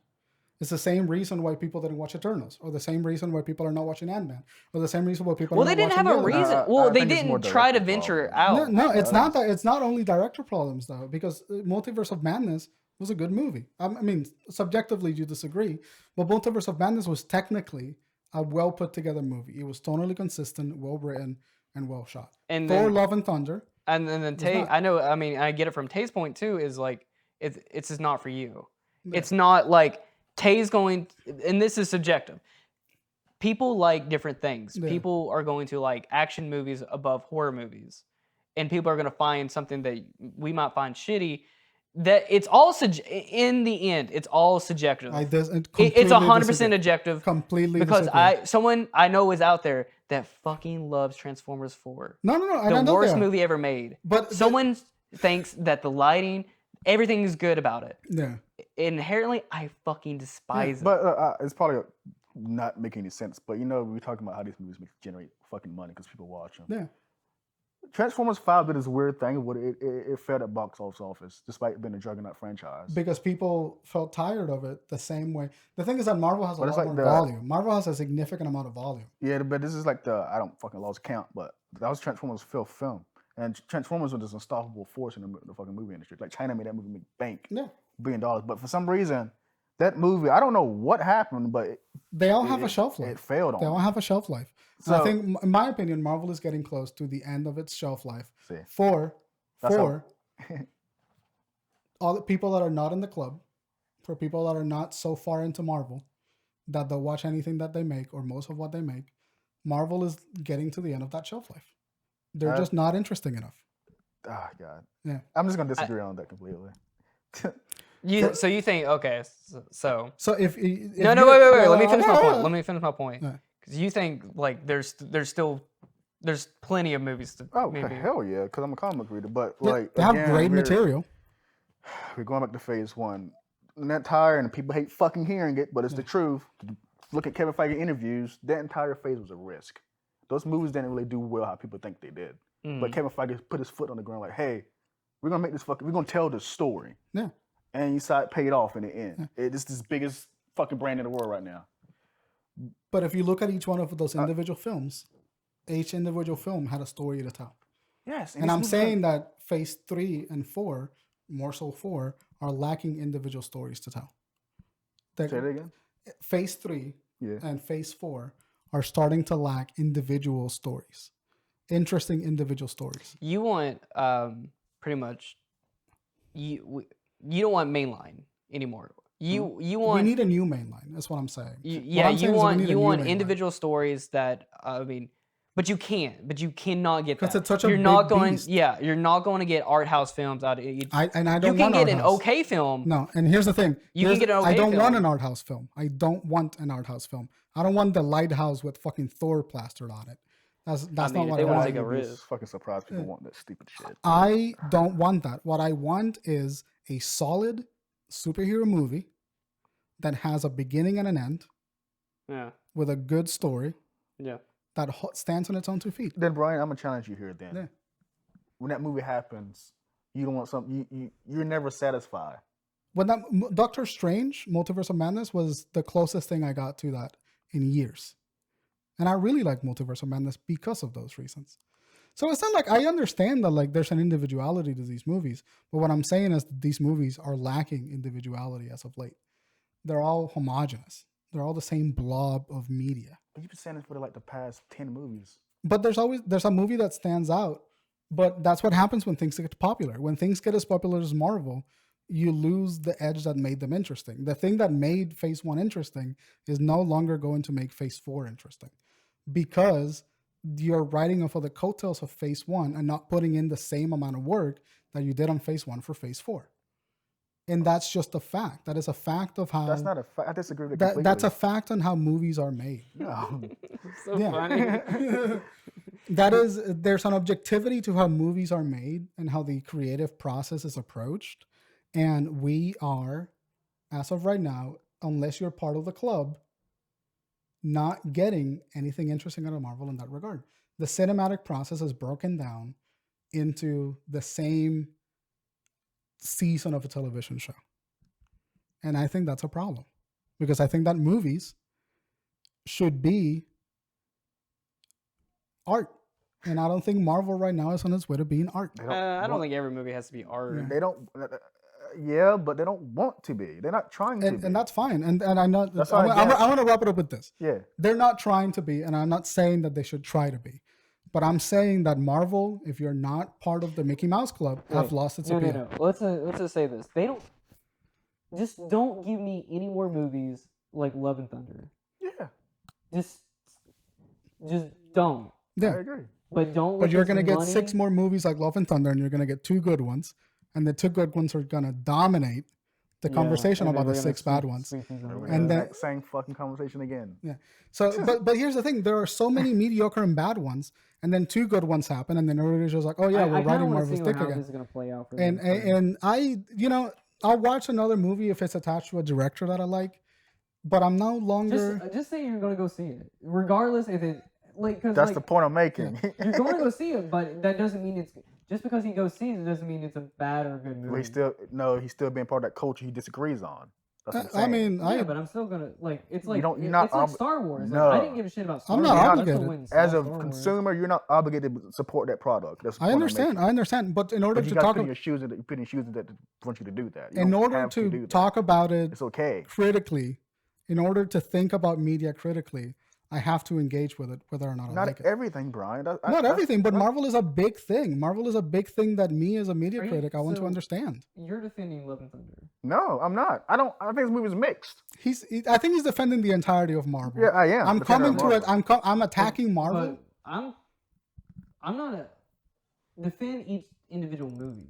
is the same reason why people didn't watch Eternals, or the same reason why people are not watching Ant-Man, or the same reason why people are not watching... Well, they didn't have a reason. They didn't try to venture out. No, it's not that. It's not only director problems, though, because Multiverse of Madness was a good movie. I mean, subjectively, you disagree, but Multiverse of Madness was technically a well put together movie. It was tonally consistent, well written, and well shot. And Thor, Love and Thunder. And then Tay, I know, I mean, I get it from Tay's point too, is like, it's just not for you. Yeah. It's not like Tay's going, and this is subjective. People like different things. Yeah. People are going to like action movies above horror movies. And people are going to find something that we might find shitty. That it's all in the end, it's all subjective. It's 100% objective. Completely because someone I know is out there that fucking loves Transformers 4. No. The worst movie ever made. But someone thinks that the lighting, everything is good about it. Yeah. Inherently, I fucking despise it. But it's probably not making any sense. But we're talking about how these movies generate fucking money because people watch them. Yeah. Transformers 5 did this weird thing where it failed at box office, despite being a juggernaut franchise. Because people felt tired of it the same way. The thing is that Marvel has a lot more volume. Marvel has a significant amount of volume. Yeah, but this is like I don't fucking lost count, but that was Transformers' fifth film. And Transformers was this unstoppable force in the fucking movie industry. Like, China made that movie make bank. Yeah. $1 billion. But for some reason, that movie, I don't know what happened, but they all have a shelf life. It failed on They all have a shelf life. So I think, in my opinion, Marvel is getting close to the end of its shelf life for all the people that are not in the club, for people that are not so far into Marvel that they'll watch anything that they make or most of what they make. Marvel is getting to the end of that shelf life. They're just not interesting enough. Oh, God. Yeah. I'm just going to disagree on that completely. So you think, okay, so if wait. Let me finish my point. Because you think like there's plenty of movies to. Oh, hell yeah! Because I'm a comic reader, but like they have great material. We're going back to phase one. I'm not tired, and people hate fucking hearing it, but it's the truth. Look at Kevin Feige interviews. That entire phase was a risk. Those movies didn't really do well how people think they did. But Kevin Feige put his foot on the ground, like, hey, we're gonna make this we're gonna tell this story. Yeah. And you saw it paid off in the end. Yeah. It's the biggest fucking brand in the world right now. But if you look at each one of those individual films, each individual film had a story to tell. Yes. And I'm saying that phase 3 and 4, more so 4, are lacking individual stories to tell. Say that again? Phase 3 and phase 4 are starting to lack individual stories. Interesting individual stories. You want pretty much you don't want mainline anymore. You want. We need a new mainline. That's what I'm saying. You want individual stories that but you can't. But you cannot get that. Because it's such a you're big not going. beast. Yeah, you're not going to get art house films out of it. I don't want You can get an house. okay film. No, and here's the thing. You can get an okay I don't film. want an art house film. I don't want an art house film. I don't want the lighthouse with fucking Thor plastered on it. That's I mean, not if what they I wanna want. take a I'd be risk. fucking surprised people want that stupid shit. I don't want that. What I want is a solid superhero movie that has a beginning and an end Yeah. with a good story Yeah. that stands on its own 2 feet. Then Brian, I'm gonna challenge you here. Then Yeah. when that movie happens, you don't want something. You're never satisfied. When that Doctor Strange, Multiverse of Madness, was the closest thing I got to that in years. And I really like Multiverse of Madness because of those reasons. So it's not like I understand that like there's an individuality to these movies, but what I'm saying is that these movies are lacking individuality as of late. They're all homogenous. They're all the same blob of media. But you've been saying this for like the past 10 movies. But there's a movie that stands out. But that's what happens when things get popular. When things get as popular as Marvel, you lose the edge that made them interesting. The thing that made Phase 1 interesting is no longer going to make Phase 4 interesting because you're riding off of the coattails of Phase 1 and not putting in the same amount of work that you did on Phase 1 for Phase 4. And that's just a fact. That is a fact of how... That's not a fact. I disagree with it completely. That's a fact on how movies are made. No. So funny. There's an objectivity to how movies are made and how the creative process is approached. And we are, as of right now, unless you're part of the club, not getting anything interesting out of Marvel in that regard. The cinematic process is broken down into the same season of a television show. And I think that's a problem because I think that movies should be art. And I don't think Marvel right now is on its way to being art. I don't think every movie has to be art. Yeah. They don't. Yeah, but they don't want to be. They're not trying to be. And that's fine. And I know That's I what I get. want to wrap it up with this. Yeah. They're not trying to be, and I'm not saying that they should try to be. But I'm saying that Marvel, if you're not part of the Mickey Mouse Club, have lost its appeal. No. Let's just say this. They don't. Just don't give me any more movies like Love and Thunder. Yeah. Just don't. Yeah. I agree. But don't. But with you're this going to get money- 6 more movies like Love and Thunder, and you're going to get 2 good ones. And the 2 good ones are going to dominate the conversation and then about the we're gonna 6 bad sweep- ones. sweep things under the And rug. then- that same fucking conversation again. Yeah. So, but here's the thing: there are so many mediocre and bad ones, and then 2 good ones happen, and then everybody's just like, "Oh yeah, I we're kinda writing wanna Marvel's see dick how again." this is gonna play out for And them. I, I'll watch another movie if it's attached to a director that I like, but I'm no longer. Just say you're gonna go see it, regardless if it because That's the point I'm making. you're going to go see it, but that doesn't mean it's just because he goes see it doesn't mean it's a bad or a good movie. He's still being part of that culture he disagrees on. That's what I'm I saying. mean, Yeah, but I'm still gonna it's like you're it's not like Star Wars. no. Like, I didn't give a shit about Star I'm Wars. not I still obligated. went and saw As a Star Wars. consumer, you're not obligated to support that product. That's the I point I'm understand. making. I understand. But in order But you to guys talk, put in your shoes that want you to do that. You in don't order have do to that. talk about it it's okay. critically, in order to think about media critically, I have to engage with it, whether or not I Not like it. everything, Brian. Not everything, but Marvel is a big thing. Marvel is a big thing that me as a media Are you- critic, I want to so- understand. You're defending Love and Thunder. No, I'm not. I think this movie's mixed. I think he's defending the entirety of Marvel. Yeah, I am. I'm defending coming to it. Marvel. I'm attacking Marvel. But I'm not a defend each individual movie.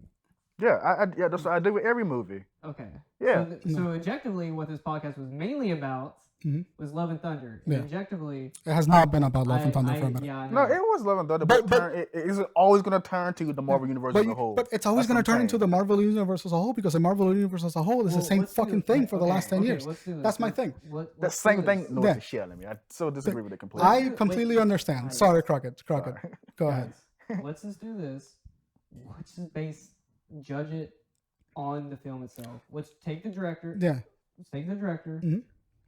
Yeah, that's what I do with every movie. Okay. Yeah. So objectively, what this podcast was mainly about Mhm. was Love and Thunder. And Yeah. objectively, It has not been about Love and Thunder for a minute. Yeah, I No, know. it was Love and Thunder, But- but it isn't always going to turn to the Marvel universe as a whole. But it's always That's going what to I'm turn into saying. the Marvel universe as a whole because the Marvel universe as a whole is the Well, same let's do fucking it. thing for the Okay, last 10 okay, years. let's do this. That's my thing. That Let's same do thing. this. No, Yeah. it's shit. I mean, I still disagree with it completely. I Wait, completely wait, understand. guys. Sorry, Crockett. Sorry. Go ahead. Guys, let's just do this. Let's just judge it on the film itself. Let's take the director. Yeah. Let's take the director. Mhm.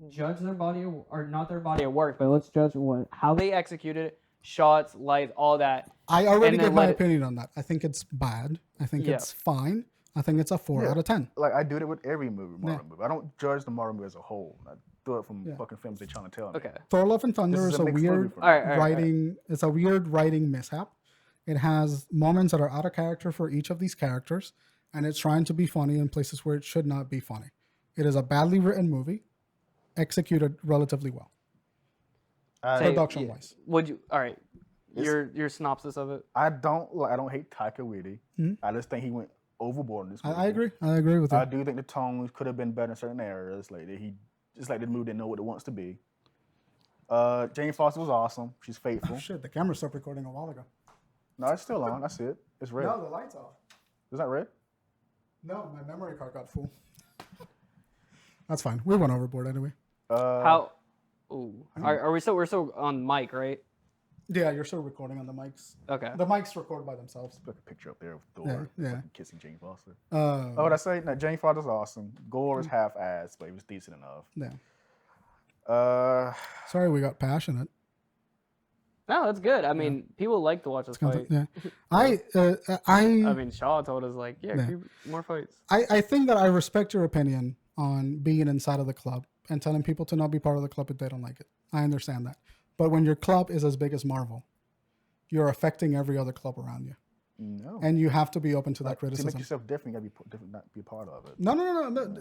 Judge their body or not their body of work, but let's judge how they executed it, shots, lights, all that. I already And then gave my let it- opinion on that. I think it's bad. I think Yeah. it's fine. I think it's a 4 Yeah. out of 10. Like I do it with every Marvel movie. I don't judge the Marvel movie as a whole. I do it from Yeah. fucking films they're trying to tell me. Okay. Thor: Love and Thunder This is is a a mixed movie weird for me. All right. writing. It's a weird writing mishap. It has moments that are out of character for each of these characters, and it's trying to be funny in places where it should not be funny. It is a badly written movie, executed relatively well. Production-wise. Would you? All right. Your synopsis of it. I don't hate Taika Waititi. Mhm. I just think he went overboard in this movie. I agree. I agree with you. I do think the tone could have been better in certain areas. Like that he just like the movie didn't know what it wants to be. Jane Foster was awesome. She's faithful. Oh, shit, the camera stopped recording a while ago. No, it's still on. I see it. It's red. No, the light's off. Is that red? No, my memory card got full. That's fine. We went overboard anyway. How? Ooh. We're still on mic, right? Yeah, you're still recording on the mics. Okay. The mics record by themselves. Put a picture up there of Thor kissing Jane Foster. Oh, What I say? No, Jane Foster's awesome. Gore is half-assed, but he was decent enough. Yeah. Sorry, we got passionate. No, that's good. I mean, people like to watch us fight. Yeah. I mean, Shaw told us like, keep more fights. I think that I respect your opinion on being inside of the club and telling people to not be part of the club if they don't like it. I understand that. But when your club is as big as Marvel, you're affecting every other club around you. No. And you have to be open to that criticism. To make yourself different, you got to not be a part of it. No.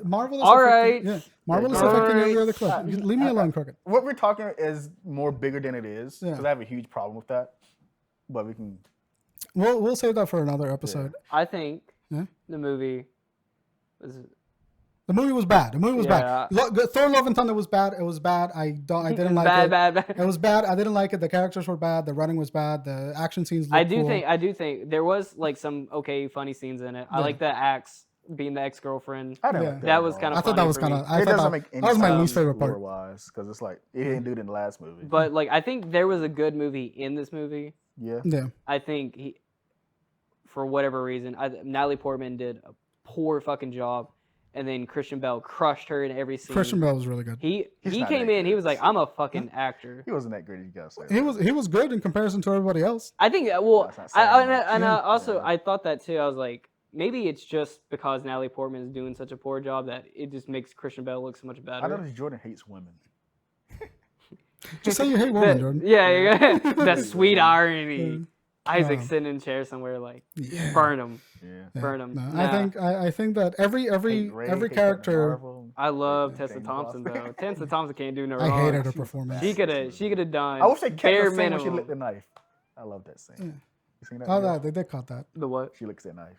Marvel is all affecting, right. Yeah, Marvel is affecting every other club. Leave me alone, Crooked. What we're talking is more bigger than it is, because I have a huge problem with that. But we can... We'll save that for another episode. I think the movie was... The movie was bad. Thor: Love and Thunder was bad. It was bad. I didn't like it. Bad. It was bad. I didn't like it. The characters were bad. The running was bad. The action scenes looked cool. I do think there was like some funny scenes in it. I like the Axe being the ex-girlfriend. I didn't like that was kind of. I thought that was kind of. That was my least favorite part. Because it's like he didn't do it in the last movie. But like I think there was a good movie in this movie. Yeah. I think for whatever reason, Natalie Portman did a poor fucking job. And then Christian Bale crushed her in every scene. Christian Bale was really good. He came in. He was like, "I'm a fucking actor." He wasn't that great. You gotta say. He was good in comparison to everybody else. I think. Well, I thought that too. I was like, maybe it's just because Natalie Portman is doing such a poor job that it just makes Christian Bale look so much better. I noticed Jordan hates women. Just say you hate women, Jordan. Yeah. That sweet irony. Isaac's sitting in a chair somewhere, like burn him, burn him. No, I think that every character. I love Tessa Thompson though. Tessa Thompson can't do no wrong. I hated her performance. She could have done. I wish they kept bare the scene when minimum. she licked the knife. I love that scene. You seen that? Oh, they did cut that. The what? She licks that knife.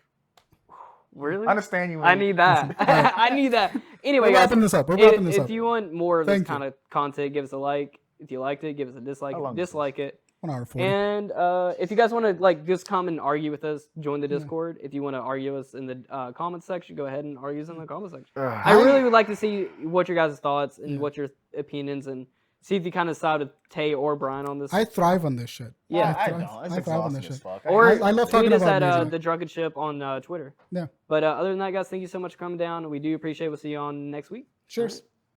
Really? I understand you. I need that. I need that. Anyway, We're guys, wrapping this up. If you want more of this kind of content, give us a like. If you liked it, give us a dislike. Dislike it. 1 hour 40. And if you guys want to just come and argue with us, join the Discord. If you want to argue us in the comments section, go ahead and argue us in the comment section. I really would like to see what your guys' thoughts and what your opinions, and see if you kind of side with Tay or Bryan on this. I thrive on this shit. Yeah, I don't. I thrive on this shit. Or I love talking tweet us about at music. the Drunken Ship on Twitter. Yeah. But other than that, guys, thank you so much for coming down. We do appreciate it. We'll see you on next week. Cheers.